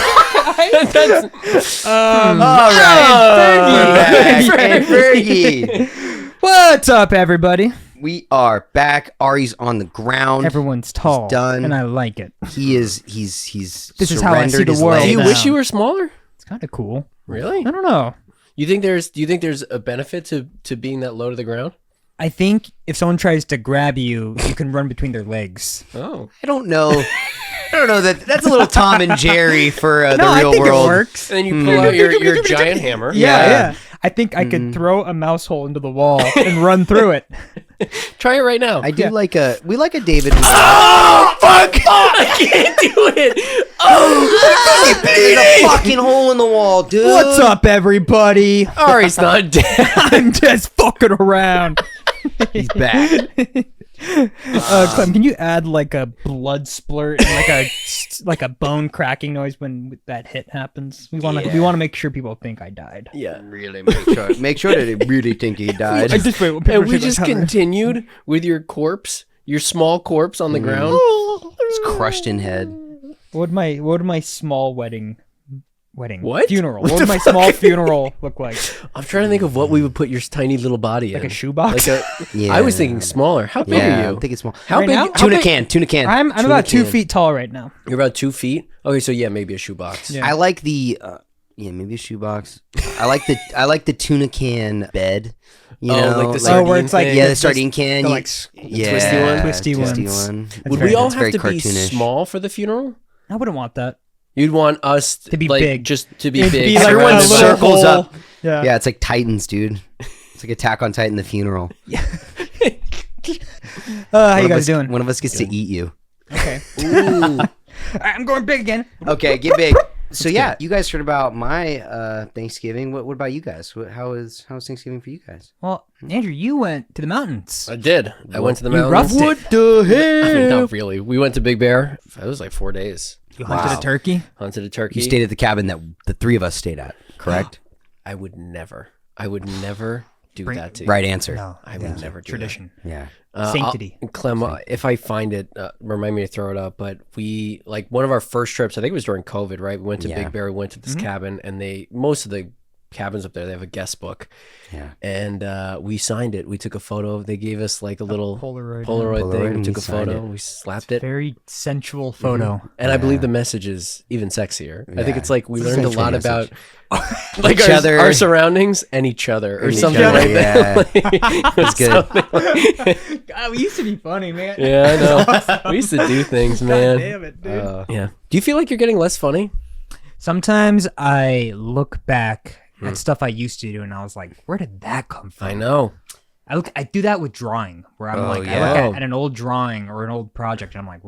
right. And Fergie. What's up, everybody? We are back. Ari's on the ground. Everyone's tall, He's done. and I like it. He's This is how I see surrendered the his world. do you now. wish you were smaller? It's kind of cool. Really? I don't know. Do you think there's a benefit to being that low to the ground? I think if someone tries to grab you, you can run between their legs. Oh. I don't know. That's a little Tom and Jerry for the No, real I think world. it works. And then you pull out your giant hammer. Yeah. I think I could throw a mouse hole into the wall and run through it. Try it right now. I do like a David. Oh, fuck! I can't do it! Oh, There's a fucking hole in the wall, dude. What's up, everybody? Ari's not dead. I'm just fucking around. He's back. Clem, can you add like a blood splurt and like a bone cracking noise when that hit happens? We want to make sure people think I died. Yeah. Really make sure that they really think he died. And we just continued with your corpse, your small corpse on the ground. It's crushed in head. What would my small wedding What? funeral? What would my small funeral look like? I'm trying to think of what we would put your tiny little body in. Like a shoebox? Yeah. I was thinking smaller. How big are you? I'm thinking small. How Right big? now? How big? Tuna can. I'm Tuna about 2 can. feet tall right now. You're about 2 feet. Okay, so yeah, maybe a shoebox. Yeah. I like the maybe a shoebox. I like the tuna can bed. You know, like the sardine where it's like thing? yeah, the sardine can. the, You- like, yeah, twisty ones. one. Would very we all nice. have to Very be cartoonish. small for the funeral? I wouldn't want that. You'd want us To be like, big. just to be It'd big. be like Everyone a little circles hole. up. Yeah. Yeah, it's like Titans, dude. It's like Attack on Titan, the funeral. How you guys doing? One of us gets to eat you. Okay. All right, I'm going big again. Okay, get big. So yeah, you guys heard about my Thanksgiving. What about you guys? How was Thanksgiving for you guys? Well, Andrew, you went to the mountains. I did. I went to the You mountains. roughed it. the I mean, hell? not really. We went to Big Bear. It was like 4 days. You hunted a turkey. Hunted a turkey. You stayed at the cabin that the three of us stayed at, correct? I would never do that to you. Right answer. No, I would never do tradition. Yeah. Sanctity. Clem, if I find it, remind me to throw it up. But we, like, one of our first trips, I think it was during COVID, right? We went to Yeah. Big Bear, we went to this cabin, and most of the cabins up there. They have a guest book. Yeah. And we signed it. We took a photo. They gave us like a little Polaroid. thing. and We took we a signed photo. it. We slapped it. Very sensual photo. And I believe the message is even sexier. I think Yeah. it's like we It's a learned a sensual lot message. about like Each other. our surroundings and each other or And each something other, like that. yeah. It's good. God, we used to be funny, man. Yeah, I know. We used to do things, man. Damn it, dude. Yeah. Do you feel like you're getting less funny? Sometimes I look back at stuff I used to do, and I was like, "Where did that come from?" I know. I do that with drawing, where I'm Oh, like, yeah. I look at an old drawing or an old project, and I'm like,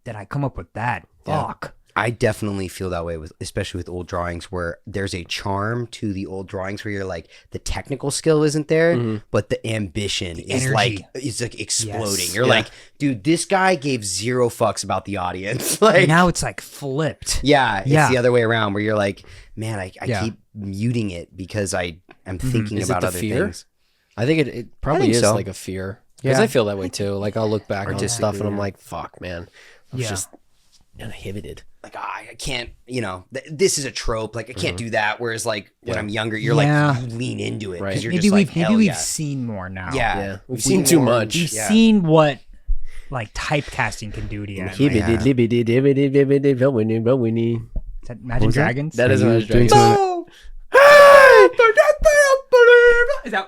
did I come up with that? Fuck. I definitely feel that way with, especially with old drawings, where there's a charm to the old drawings where you're like, the technical skill isn't there, but the ambition is like, energy. it's like exploding. Yes. You're like, dude, this guy gave zero fucks about the audience. Like, Now it's like flipped. yeah, it's Yeah. the other way around where you're like, man, I Yeah. keep muting it because I am thinking Is it about the other fear? things. I think it probably think is so. like a fear. Because Yeah. I feel that way too. Like I'll look back on just stuff and I'm like, fuck, man. I was Yeah. just inhibited. Like, I can't, this is a trope. Like, I can't do that. Whereas, like, when Yeah. I'm younger, you're Yeah. like, you lean into it. Right. Because you're Maybe just like, maybe hell we've yeah. seen more now. Yeah. Yeah. We've seen too much. We've Yeah. seen what like typecasting can do to you. Like, is that Imagine Dragons? That is Imagine Dragons. Oh!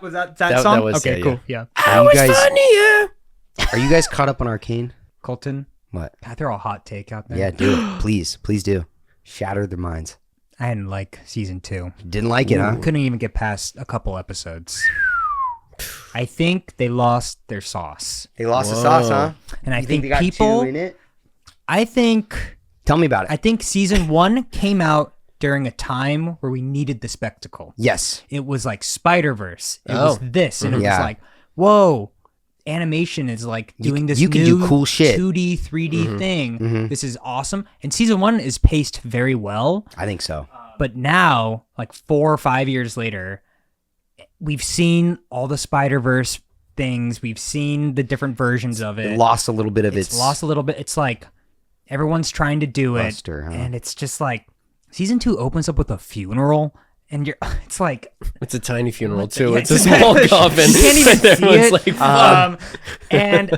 Was that That- song? that was okay, it, cool. Yeah. Are you guys caught up on Arcane? Colton, What? can I throw a hot take out there? Yeah, do it. Please do. Shatter their minds. I didn't like season 2. Didn't like it, huh? Couldn't even get past a couple episodes. I think they lost their sauce. They lost the sauce, huh? And I You think they got people two in it? I think Tell me about it. I think season 1 came out during a time where we needed the spectacle. Yes. It was like Spider-Verse. It Oh. was this, and it Yeah. was like, whoa, animation is like doing this you can do new cool shit. 2D, 3D thing. This is awesome. And season 1 is paced very well. I think so. But now, like 4 or 5 years later, we've seen all the Spider-Verse things. We've seen the different versions of it. It lost a little bit of It's its lost a little bit. It's like everyone's trying to do luster, it. huh? And it's just like season 2 opens up with a funeral. And it's like, It's a tiny funeral too. Yeah, It's a small coffin. You can't even see Everyone's it. like, fuck. And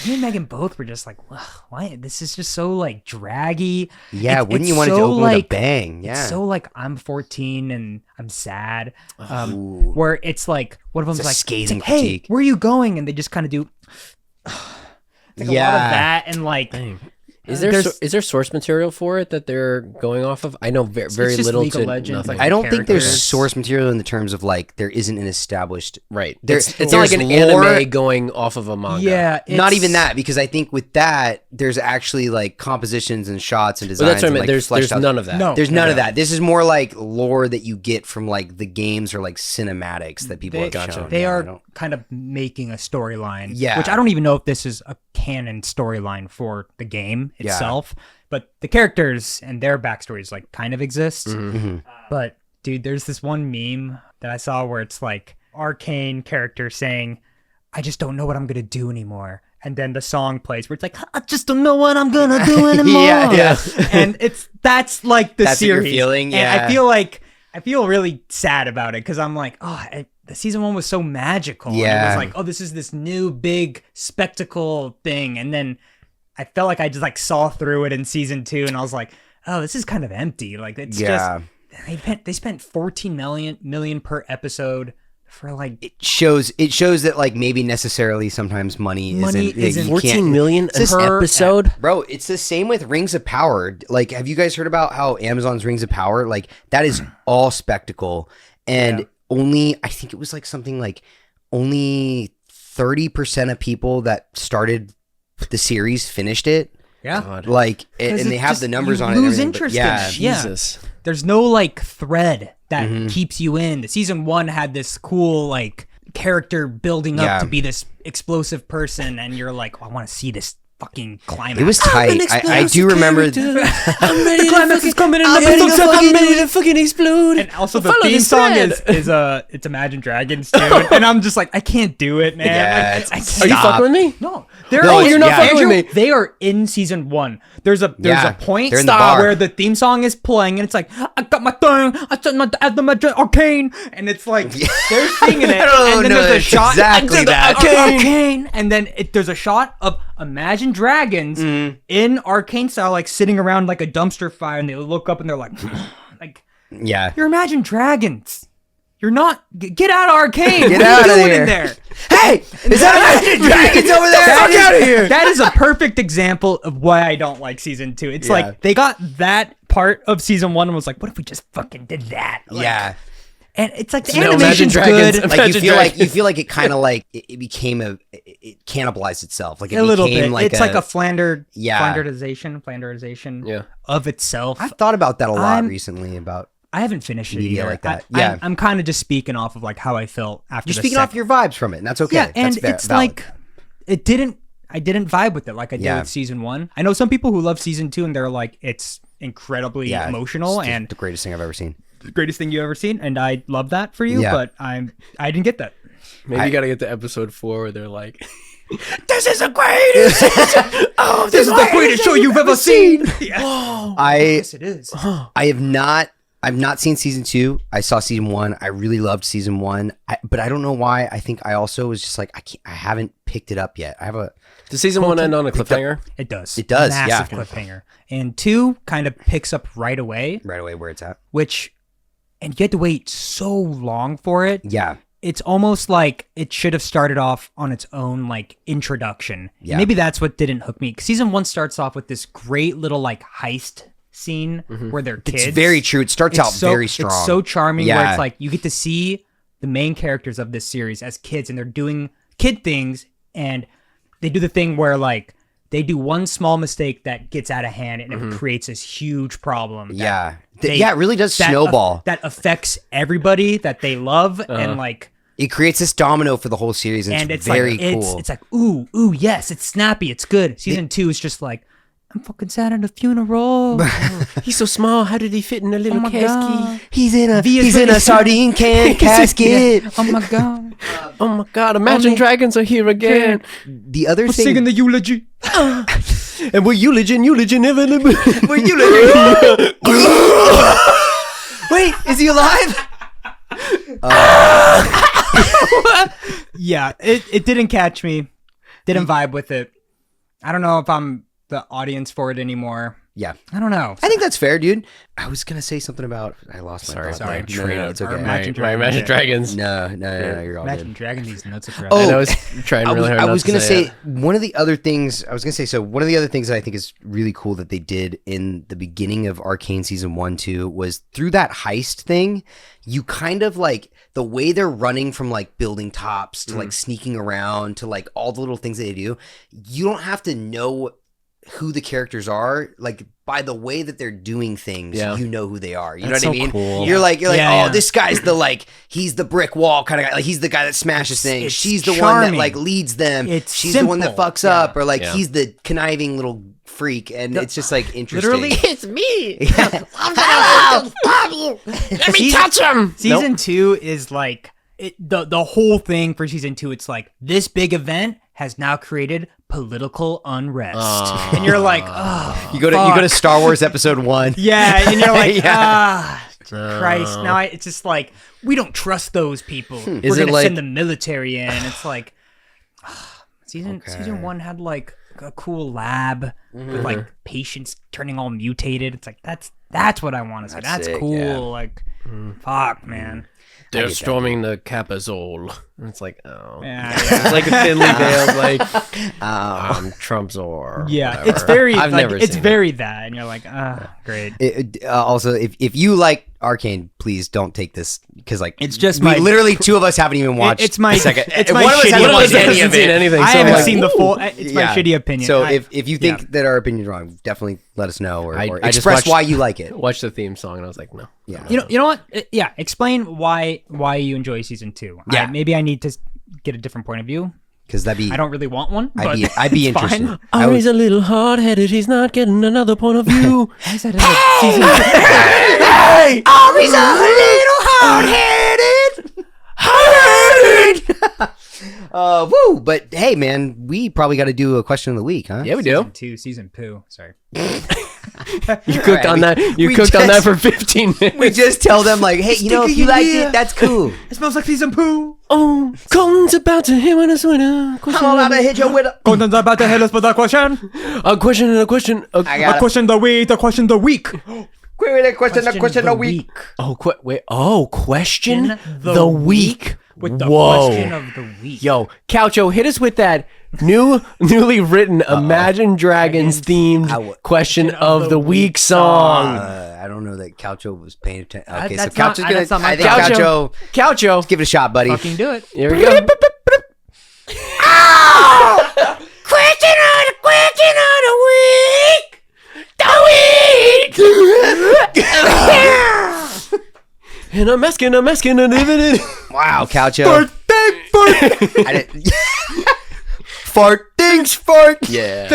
me and Megan both were just like, why? This is just so like draggy. Yeah, It's- wouldn't it's you want it to so, open with a bang? Yeah. It's so like I'm 14 and I'm sad. Ooh. Where it's like one of them's a like, scathing hey, critique. where are you going? And they just kind of do. Like a lot of that and like. Is there there's- is there source material for it that they're going off of? I know very just little League of to Legends, nothing. like, I don't think there's characters. source material in the terms of like there isn't an established Right. There- It's not like there's an lore- anime going off of a manga. Yeah, not it's- even that, because I think with that there's actually like compositions and shots and But designs. that's what I and, meant. like, There's fleshed out- none of that. No. There's none of that. This is more like lore that you get from like the games or like cinematics that people have shown. They Yeah, I are don't- kind of making a storyline. Yeah. Which I don't even know if this is a canon storyline for the game itself. But the characters and their backstories like kind of exist. Mm-hmm. But dude, there's this one meme that I saw where it's like arcane character saying, I just don't know what I'm gonna do anymore. And then the song plays where it's like, I just don't know what I'm gonna do anymore. Yeah. And that's like the That's what you're series. feeling? And Yeah. I feel really sad about it because I'm like, the season 1 was so magical. And it Yeah. was like, this is this new big spectacle thing. And then I felt like I just like saw through it in season 2 and I was like, this is kind of empty. Like it's Yeah. just they spent 14 million per episode for like It shows that like maybe necessarily sometimes money isn't isn't- you 14 can't- million It's per just- episode. Bro, it's the same with Rings of Power. Like, have you guys heard about how Amazon's Rings of Power, like, that is all spectacle. And I think it was like something like only 30% of people that started the series finished it. yeah. Like, 'Cause and they it's have just- the numbers you on it. and lose everything, but interest yeah. in it. Yeah. Jesus. There's no like thread that Mm-hmm. keeps you in. The season 1 had this cool like character building up Yeah. to be this explosive person, and you're like, I want to see this fucking climax. It was tight. I do remember. I'm ready The climax is coming in. I'm ready to fucking explode. And also the Follow theme this song thread. is it's Imagine Dragons too, and I'm just like I can't do it, man. Yeah, I can't. Are you fucking with me? No, they're No, you're not yeah. fucking with Andrew, me. They are in season 1. There's a Yeah, point they're in the bar. where the theme song is playing, and it's like I got my thing, I set my arcane, and it's like they're singing it, and then there's a shot exactly that. arcane, and then there's a shot of Imagine Dragons in arcane style, like sitting around like a dumpster fire, and they look up and they're like, like Yeah. you're Imagine Dragons. You're not. Get out of arcane. Get What are out you of doing there. in there? Hey, is that Imagine Dragons over there? That Fuck out of is- here. That is a perfect example of why I don't like season 2. It's Yeah. like they got that part of season 1 and was like, what if we just fucking did that? Like, Yeah. and it's like the So now Imagine animation's Dragons- good. Like you Imagine feel like Dragons. it kind of like it became it cannibalized itself. Like it A little became bit. like It's like a flanderization Yeah. of itself. I've thought about that a lot I'm- recently about I haven't finished it media either. like that. I, Yeah. I'm kind of just speaking off of like how I felt after. you're the speaking off second- your vibes from it, and that's okay. Yeah, and That's it's valid. like I didn't vibe with it like I did Yeah. with season 1. I know some people who love season 2 and they're like it's incredibly Yeah, emotional it's and the greatest thing I've ever seen. the greatest thing you ever seen, and I love that for you. Yeah. But I didn't get that. Maybe you gotta get to episode 4 where they're like, "This is the greatest! Oh, This is the greatest show you've ever seen. Yes, it is. I've not seen season 2. I saw season 1. I really loved season 1, but I don't know why. I think I also was just like I haven't picked it up yet. I have a Does season 1 end on a cliffhanger? It does. It does, Massive yeah. cliffhanger. And 2 kind of picks up right away, right away where it's at. and you had to wait so long for it. Yeah, It's almost like it should have started off on its own like introduction. Yeah. Maybe that's what didn't hook me. Season 1 starts off with this great little like heist scene where they're kids. it's very true. It starts out very strong. It's so charming where Yeah. it's like you get to see the main characters of this series as kids and they're doing kid things, and they do the thing where like they do one small mistake that gets out of hand and it creates this huge problem. that Yeah, they- yeah, it really does that snowball. that affects everybody that they love and like. It creates this domino for the whole series, and, And it's it's very like cool. it's like ooh yes, it's snappy, it's good. Season 2 is just like I'm fucking sad at a funeral. He's so small. How did he fit in a little Oh my casket? God. he's in a V is sardine can casket. Oh my god, Oh my God! Imagine Dragons are here again. The other we're thing, singing the eulogy. And we're eulogy never. Wait, is he alive? Yeah, it didn't catch me. Didn't vibe with it. I don't know if I'm the audience for it anymore. Yeah, I don't know. I think that's fair, dude. I was gonna say something about. I lost my Sorry, thought. sorry. No, it's okay. Imagine My Imagine Dragons. Dragons. No, you're all Imagine good. dragging these nuts across. Oh, And I was trying really hard. I not was to gonna say it. one of the other things. So one of the other things that I think is really cool that they did in the beginning of Arcane season 1, 2 was through that heist thing. You kind of like the way they're running from like building tops to like sneaking around to like all the little things that they do. You don't have to know who the characters are, like by the way that they're doing things, Yeah. you know who they are. You That's know what I so mean? cool. You're like, Yeah, oh, yeah. this guy's the like, he's the brick wall kind of guy. Like he's the guy that smashes things. it's She's the one charming. that like leads them. It's the one that simple. fucks Yeah. up, or like Yeah. he's the conniving little freak, and it's just like interesting. Literally, It's me. Let me touch him. season 2 is like the whole thing for season 2. It's like this big event has now created political unrest, and you're like, oh, you go to Star Wars Episode 1. yeah, and you're like, Yeah. Christ. Now it's just like we don't trust those people. We're Is it gonna like- send the military in. It's like season 1 had like a cool lab with like patients turning all mutated. It's like that's what I want to see. That's sick, cool. yeah. Like fuck, man. They're storming the Capitol. And it's like, oh. Yeah, It's like a thinly veiled, like, Oh. Trump's or yeah. whatever. It's very I've like never it's seen very that, and you're like, great. Also, if you like Arcane, please don't take this because like It's just we my- literally two of us haven't even watched. it's my- the second. it's One my of us shitty hasn't watched opinion. any of seen it. anything. I so I'm haven't like, seen the ooh. full. It's my shitty opinion. So I- if you think that our opinion's wrong, definitely let us know or I just express watched- why you like it. Watched the theme song and I was like, no. Yeah. you know what? Explain why you enjoy season 2. Yeah. Maybe I need to get a different point of view. Because that'd be I don't really want one. But I'd be it's interested. fine. I would- Ari's a little hard-headed. He's not getting another point of view. Why is that in the season? Hey! Ari's a little hard-headed. Woo! But hey, man, we probably got to do a question of the week, huh? Yeah, we do. Season 2, season poo. Sorry. You cooked on that. You we cooked on that just- for 15 minutes. We just tell them like, hey, you know, if you liked it, that's cool. It smells like season poo. Oh, Colton's about to hit with us with a question. I'm about to hit you with a... Content's about to hit us with a question. A question and a question. I got A question of the week. The question of the week. question of the week. Wait. Oh, question the week. With the Whoa. question of the week. Yo, Coucho, hit us with that newly written Imagine Dragons themed question of the week song. I don't know that Calcio was paying attention. Okay, so That's not- Calcio's gonna... that's not my I think Coucho. Calcio... Coucho. Give it a shot, buddy. Fucking do it. Here we go. Question of the week. And I'm asking a dividend. Wow, Calcio. I didn't... Fart things, fart. Yeah.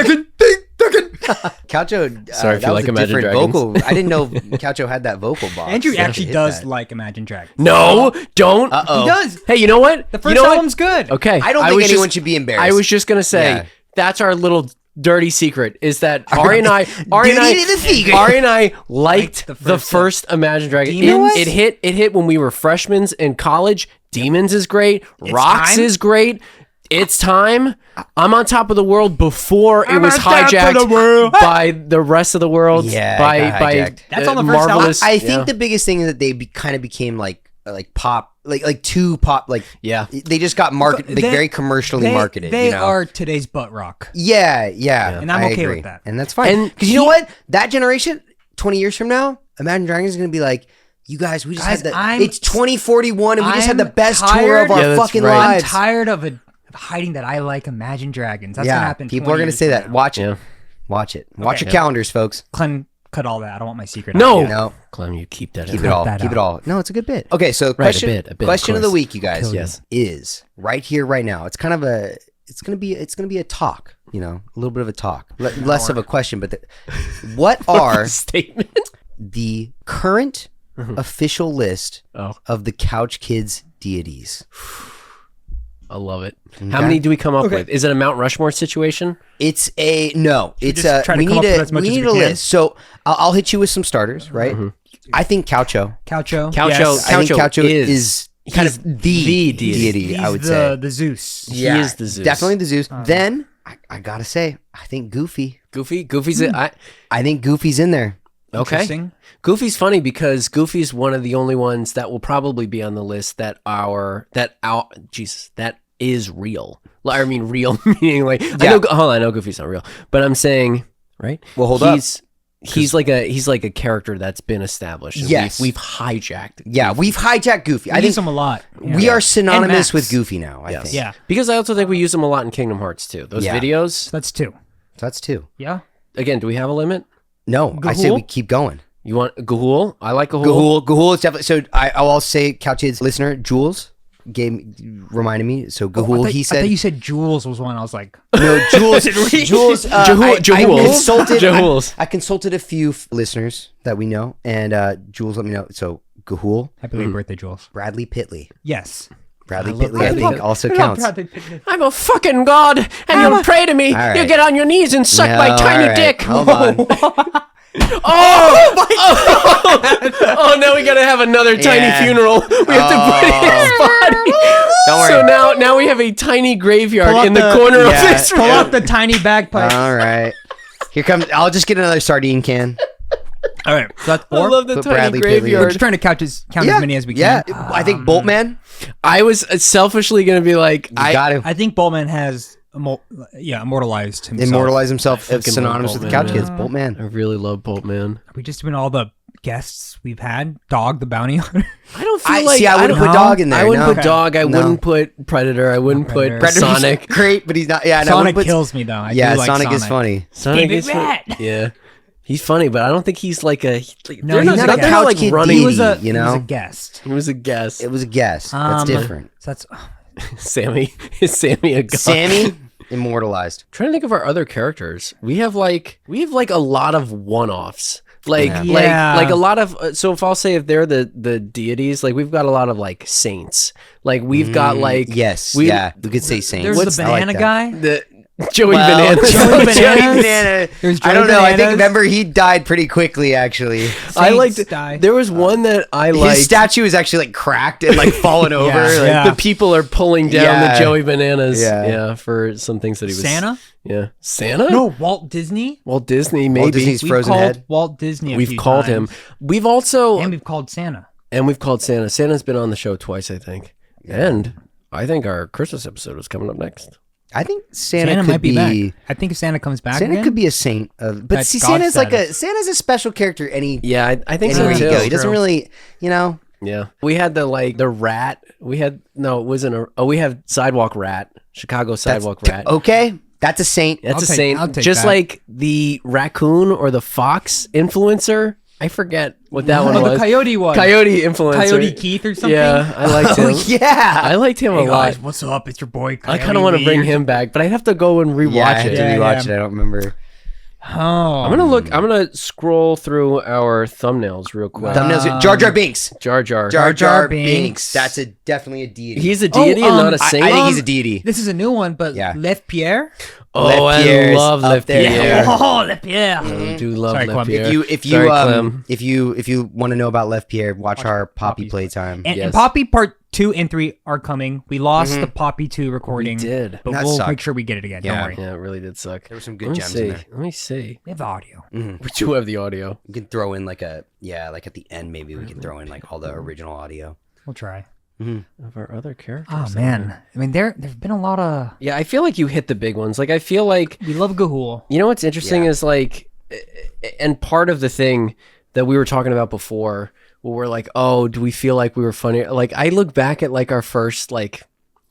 Calcio, Sorry if you that like was a Imagine different Dragons. vocal. I didn't know Calcio had that vocal box. Andrew So actually hit does that. like Imagine Dragons. No, don't. Uh-oh. He does. Hey, you know what? The first you know what? album's good. Okay. I don't think anyone should be embarrassed. I was just gonna say Yeah. that's our little dirty secret is that Ari and I liked the the first first Imagine Dragons. Demons? It hit when we were freshmen in college. Demons is great. Rocks time? is great. It's time. I'm on top of the world before it was on top of the hijacked world. by the rest of the world. Yeah, it by got hijacked. That's on the first album? marvelous. I think yeah. the biggest thing is that they kind of became like pop, like too pop, like Yeah. They just got marketed, like very commercially marketed. They you know? are today's butt rock. Yeah. And I'm I okay with agree. that. And that's fine. And Because you know what? That generation, 20 years from now, Imagine Dragons is going to be like, you guys, we just Guys, had it's 2041 and we just had the I'm best tour tired- of our Yeah, that's fucking right. I'm lives. tired of hiding that I like Imagine Dragons. That's gonna happen. people 20 are going to years say from that. now. Watch it. Yeah. Watch it. Watch Okay. your calendars, folks. Clem, cut all that. I don't want my secret. No. out yet. No, Clem, you keep that. keep in. it all. that Keep it out. all. No, it's a good bit. Okay, so Right, a question, bit, of question of the course. week, you guys, Yes. is right here, right now. It's kind of a, it's gonna be a talk. You know, a little bit of a talk, less of a question. But what are Statement. the current official list Oh. of the Couch Kids deities? I love it. How many do we come up with? Is it a Mount Rushmore situation? It's a no. It's just a try to we come need up with a as much we as need we a can? list. So I'll hit you with some starters, right? I think Coucho. Coucho. Coucho- Yes. I think Coucho Coucho is- is kind of the deity. He's I would the, say. the Zeus. He is the Zeus. Definitely the Zeus. Then I gotta say, I think Goofy. Goofy's it. I think Goofy's in there. Okay. Interesting. Goofy's funny because Goofy's one of the only ones that will probably be on the list that is real. I mean, real meaning like I know Goofy's not real, but I'm saying right. Well, hold up. He's like a character that's been established. And Yes. we've hijacked. Yeah, we've hijacked Goofy. I I use think him a lot. we Yeah. are synonymous Max. with Goofy now. I Yes. think. Yeah. Because I also think we use them a lot in Kingdom Hearts too. Those Yeah. videos. That's two. So that's two. Yeah. Again, do we have a limit? No, I say Gahul? we keep going. You want Gahul? I like Gahul. Gahul is definitely. So I'll also say Couch Kids listener Jules reminded me. So Gahul, he I said thought you said Jules was one. I was like, no. Jules. Jules. Jahuls. I consulted a few listeners that we know, and Jules let me know. So Gahul, happy late birthday, Jules. Bradley Pitley. Yes. Bradley love Pitley, I Bradley think, Pitley. also counts. I'm a fucking god, and you'll pray to me. All right. You get on your knees and suck my No, tiny all right. dick. Hold on. Oh, now we gotta have another tiny Yeah. funeral. We have to put his body. Don't worry. So now we have a tiny graveyard Pull out in the the- corner Yeah. of this Pull room. out the tiny bagpipe. All right. Here comes. I'll just get another sardine can. All right. So that's I four. love the Put tiny Bradley Pitley We're graveyard. just trying to count as many as we Yeah. can. I think Boltman. I was selfishly gonna be like, You got to I think Boltman has immortalized himself. immortalize himself as fucking synonymous love with the Boltman, Couch Kids. Boltman. I really love Boltman. Are we just doing all the guests we've had? Dog the bounty hunter. I don't feel I like see. I wouldn't don't- put dog in there. I wouldn't no. put dog. I No. wouldn't put Predator. I wouldn't put Predator. Predator's Sonic. great, but he's not. Yeah, and I Sonic wouldn't put, kills me though. I Yeah, do like Sonic is funny. Sonic David is fun- Rat. Yeah, he's funny, but I don't think he's like a. No, they're he's not a they're couch kid running. He was a you he was know? a guest. He was a guest. It was a guess. That's different. So that's Sammy is Sammy a god? Sammy immortalized. Trying to think of our other characters. We have like a lot of one-offs. Like Yeah. like a lot of so if I'll say if they're the deities, like we've got a lot of like saints. Like we've got like Yes, we- yeah, we could say saints. There's the I like banana that. guy. the Joey Well, Bananas. Joey Bananas. Banana. There's I Joey don't know. I think Bananas. remember he died pretty quickly. Actually, I liked Saints die. there was one that I liked. his statue is actually like cracked and like fallen over. Yeah, like, yeah. The people are pulling down Yeah. the Joey Bananas. Yeah. Yeah, for some things that he was Santa? Yeah. Santa? No, Walt Disney. Walt Disney, maybe. Walt Disney's We've frozen called head. Walt Disney. We've called him. We've also and we've called Santa. and we've called Santa. Santa's been on the show twice, I think. And I think our Christmas episode is coming up next. I think Santa, Santa could might be back. I think if Santa comes back, Santa again, could be a saint. But That's see, God Santa's like status. Santa's a special character. Yeah, I think Anywhere so you too. go, he doesn't True. really, you know. Yeah. We had the rat. We had no, it wasn't a we have sidewalk rat. Chicago sidewalk rat. Okay, that's a saint. That's I'll a take- saint. I'll take Just that. like the raccoon or the fox influencer. I forget what that one Oh, was. the coyote one. Coyote influencer. Coyote Keith or something. Yeah, I liked him. Oh yeah. I liked him Hey a lot. guys, what's up? It's your boy. I kind of want to bring him back, but I'd have to go and rewatch Yeah, I had it. to Yeah, rewatch yeah. it. I don't remember. Oh, I'm gonna scroll through our thumbnails real quick. Thumbnails. Jar Jar Binks. Jar Jar. Jar Jar Binks. Binks. That's definitely a deity. He's a deity and not a I saint. think he's a deity. This is a new one, but Yeah. Left Pierre. Oh, I Pierre's love up Left there. Pierre. Oh, Left Pierre. I do love Sorry, Left Clem. Pierre. If you want to know about Left Pierre, watch our Poppy Playtime. And Yes. Poppy Part 2 and 3 are coming. We lost the Poppy 2 recording. We did. But That we'll sucked. make sure we get it again. Yeah. Don't worry. Yeah, it really did suck. There were some good Let me gems see. in there. Let me see. We have the audio. We do have the audio. We can throw in like at the end maybe we can throw in like all the original audio. We'll try. Of our other characters. Oh, man. I mean, there've been a lot of... Yeah, I feel like you hit the big ones. Like, I feel like, We love Gahul. you know what's interesting is like, and part of the thing that we were talking about before, where we're like, oh, do we feel like we were funny? Like, I look back at like our first like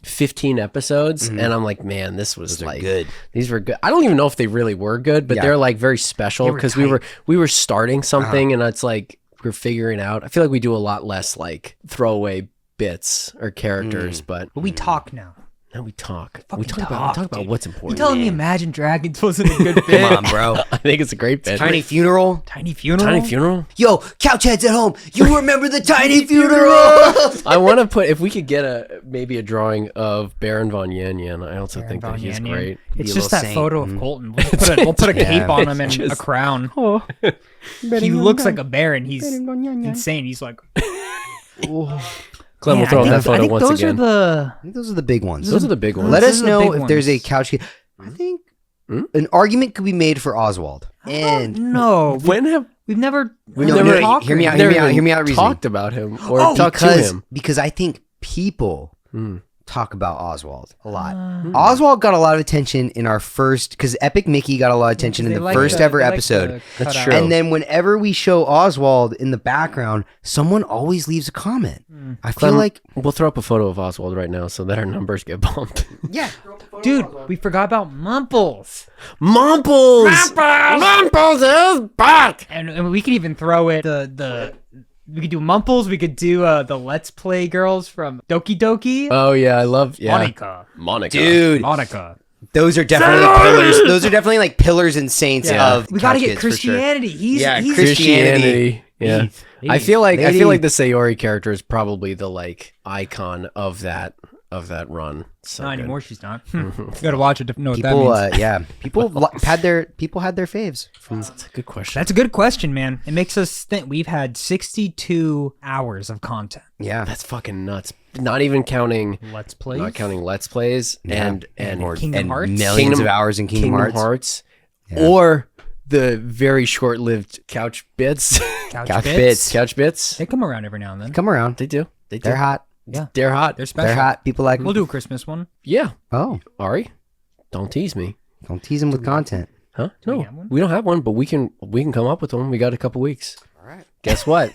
15 episodes and I'm like, man, this was like good. These were good. I don't even know if they really were good, but Yeah. they're like very special were because tight. we were starting something and it's like we're figuring out. I feel like we do a lot less like throwaway bits or characters, but But we talk now. now we talk. We Fucking talk talk, about dude. what's You important. telling me Imagine Dragons wasn't a good bit? Come on, bro. I think it's a great bit. Tiny funeral. Tiny Funeral? Tiny funeral. Yo, couch heads at home. You remember the tiny funeral? I want to put if we could get maybe a drawing of Baron von Yan Yan. I also think that Von he's Yan Yan. great. It's Be a just little that saint. photo of Colton. We'll put a cape on him and a Just- crown. Oh, He looks like a bear and he's insane. He's like... Clem will Man, throw up I that think- I photo think once those again. are the... I think those are the big ones. Those are the big ones. Let Those us are the know big if there's a ones. couch. I think an argument could be made for Oswald. And No. When have We've never... We've No, never no, hear me out. never Hear me out. even Reasoning. talked about him or talked to him. Because I think people Hmm. talk about Oswald a lot. Hmm. Oswald got a lot of attention in our first because Epic Mickey got a lot of attention in They the like first the- ever they like episode. the That's cutout. true. And then whenever we show Oswald in the background, someone always leaves a comment. I feel Clem, like we'll throw up a photo of Oswald right now so that our numbers get bumped. yeah, Dude, we forgot about Mumples. Mumples! Mumples is back! And we could even throw it we could do Mumples, we could do the Let's Play girls from Doki Doki. Oh yeah, I love Monica. Monica. dude, Monica. those are definitely pillars. Those are definitely like pillars and saints Yeah. of. We gotta Couch get Kids, for sure. Christianity. He's Christianity. Yeah. I feel like Lady. the Sayori character is probably the like icon of that run. So not good. anymore, she's not. You gotta watch it to know what that People, means. yeah, people had their faves. That's a good question. That's a good question, man. It makes us think we've had 62 hours of content. Yeah, That's fucking nuts. Not even counting Let's Play. not counting Let's Plays and Kingdom Hearts. millions Kingdom- of hours in Kingdom Hearts. or the very short-lived couch bits. Couch Bits. Bits. Couch bits. They come around every now and then. Come around. They do. They do. They're hot. Yeah. They're hot. They're special. They're hot. People like. We'll do a Christmas one. Yeah. Oh, Ari, don't tease me. don't tease them with content. Huh? we No, have one? we don't have one, but we can come up with one. We got a couple weeks. All right. Guess what?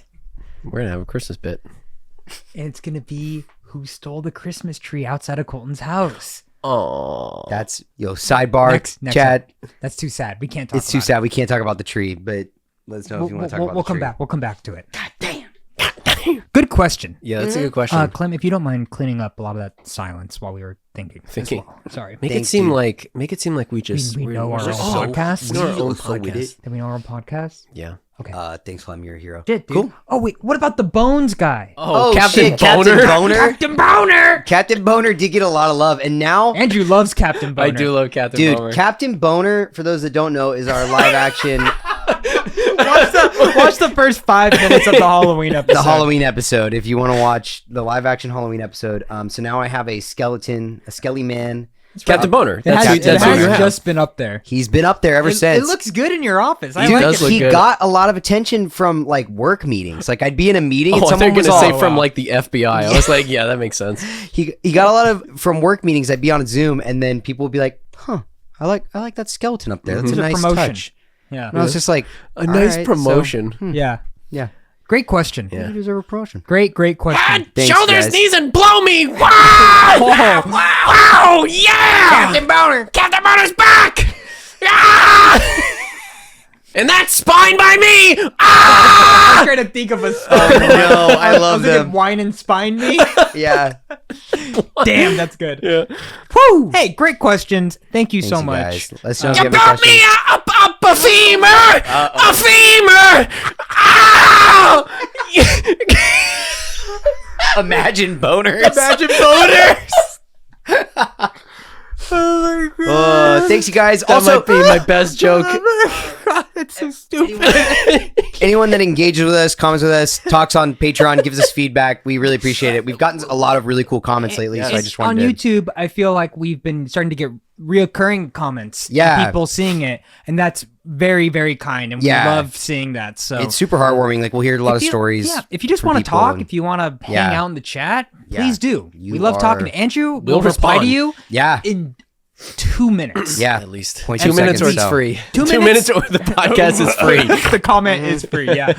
We're gonna have a Christmas bit. And it's gonna be who stole the Christmas tree outside of Colton's house. Oh, That's sidebar. Next Chad. That's too sad. We can't talk It's too about sad. We can't talk about the tree, but let us know if you want to talk about we'll the come tree. back. We'll come back to it. God damn. Good question. Yeah, that's a good question. Clem, if you don't mind cleaning up a lot of that silence while we were thinking. as Thinking. well. Sorry. Make Thanks, it seem dude. like we just we know we're our own so- podcast. we know our own So with podcast. it. Do we know our podcast? Yeah. Thanks, Clem. You're a hero. Shit, dude. Cool. Oh wait, what about the Bones guy? Oh, Captain shit, Boner. Captain Boner. Captain Boner. Captain Boner did get a lot of love, and now, Andrew loves Captain Boner. I do love Captain dude, Boner. Captain Boner, for those that don't know, is our live action, Watch the first 5 minutes of the Halloween episode. the Halloween episode. If you want to watch the live action Halloween episode, so now I have a skeleton, a skelly man. Captain Boner. It has, That's who you have. just been up there. He's been up there ever It since. looks good in your office. I Dude, like does it. look He good. got a lot of attention from like work meetings. Like I'd be in a meeting and Oh, I thought you someone were was gonna say all, from like the FBI. I was like, yeah, that makes sense. he got a lot of from work meetings. I'd be on Zoom and then people would be like, "Huh, I like that skeleton up there. That's It's a a nice promotion. touch." Yeah. And I was just like, A nice "All right, promotion. Yeah. yeah, Great question. you deserve a promotion." Great question. Thanks, Shoulders, guys. knees, and blow me! Wow! Wow! Yeah! Captain Boner! Captain Boner's back! Ah! And that's spine by me! I Ah! was trying to think of a song. No, I love was thinking them. Wine and Spine Me. Yeah, Damn, that's good. Yeah. Woo! Hey, great questions. Thank you so Thanks, you much. guys. Let's know if You you have any brought me questions. a femur! A femur! Ah! Imagine boners. Imagine boners! Thanks, you guys. That Also, might be my best joke. That's so stupid. anyone that engages with us, comments with us, talks on Patreon, gives us feedback, we really appreciate it. We've gotten a lot of really cool comments lately, so I just on wanted to. YouTube, I feel like we've been starting to get reoccurring comments. and Yeah. people seeing it, and that's very, very kind, and Yeah. we love seeing that. So It's super heartwarming. Like we'll hear a lot of if you- stories. Yeah, if you just from want to people talk, and- if you want to Yeah. hang out in the chat, Yeah. please do. You We love talking are- to Andrew. We'll We'll reply to respond. you Yeah, in 2 minutes. yeah. At least. 22 2 minutes or seconds, it's so. free. 2 2 minutes? minutes or the podcast is free. The comment is free. Yeah,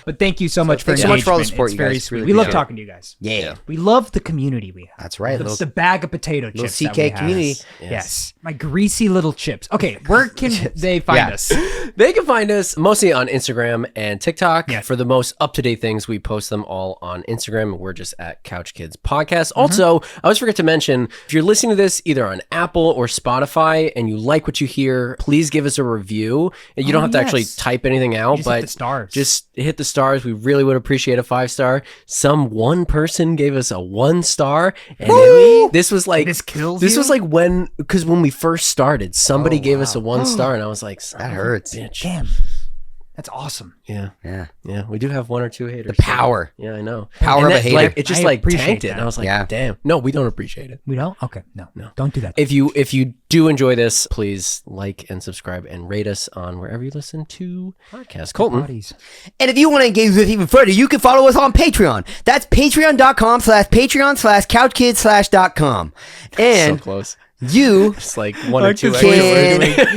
but thank you so much for thanks so much for all the engagement. support, It's you very guys. sweet. Really We love appreciate it. talking to you guys. Yeah. We love the community we have. That's right. It's Little, the bag of potato chips. little that we CK have. community. Yes. My greasy little chips. Okay, where can they find Yeah. us? They can find us mostly on Instagram and TikTok. Yes. For the most up-to-date things, we post them all on Instagram. We're just at Couch Kids Podcast. Also, I always forget to mention, if you're listening to this either on Apple or Spotify and you like what you hear, please give us a review. You don't have to actually yes. type anything out, just but hit the stars. just hit the stars. We really would appreciate a 5-star. Some one person gave us a 1-star, and this was like This kills This you? was like when we first started, somebody gave us a 1-star, and I was like, That hurts. bitch. Damn. That's awesome. Yeah. Yeah. Yeah, we do have 1 or 2 haters. The power. Yeah, I know. Power And of a that, hater. Like, it just I like appreciate tanked it. that. And I was like, Yeah. damn. No, we don't appreciate it. We don't? Okay. No. Don't do that. If you do enjoy this, please like and subscribe and rate us on wherever you listen to podcasts. Colton. Bodies. And if you want to engage with us even further, you can follow us on Patreon. That's patreon.com/patreon/couchkids/.com. So And close. you It's like 1 or 2 can, Patreon.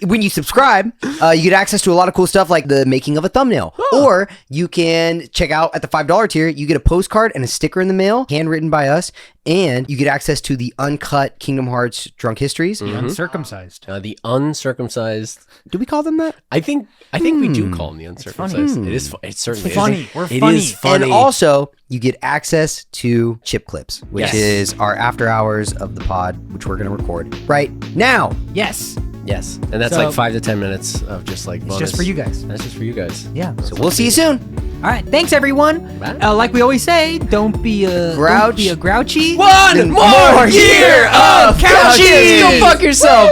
when you subscribe, you get access to a lot of cool stuff like the making of a thumbnail. Or you can check out at the $5 tier, you get a postcard and a sticker in the mail, handwritten by us, and you get access to the uncut Kingdom Hearts drunk histories. Uncircumcised. The uncircumcised. Do we call them that? I think we do call them the uncircumcised. It is. It's certainly funny. is. We're It funny. is funny. And also, you get access to chip clips, which Yes. is our after hours of the pod, which we're going to record right now. Yes. yes, and that's So- like 5 to 10 minutes of just like bonus. It's just for you guys. That's just for you guys. Yeah. So we'll see you soon. All right. Thanks, everyone. Bye. Like we always say, don't be a Grouch. Don't be a grouchy. One more year of couches. Go fuck yourself.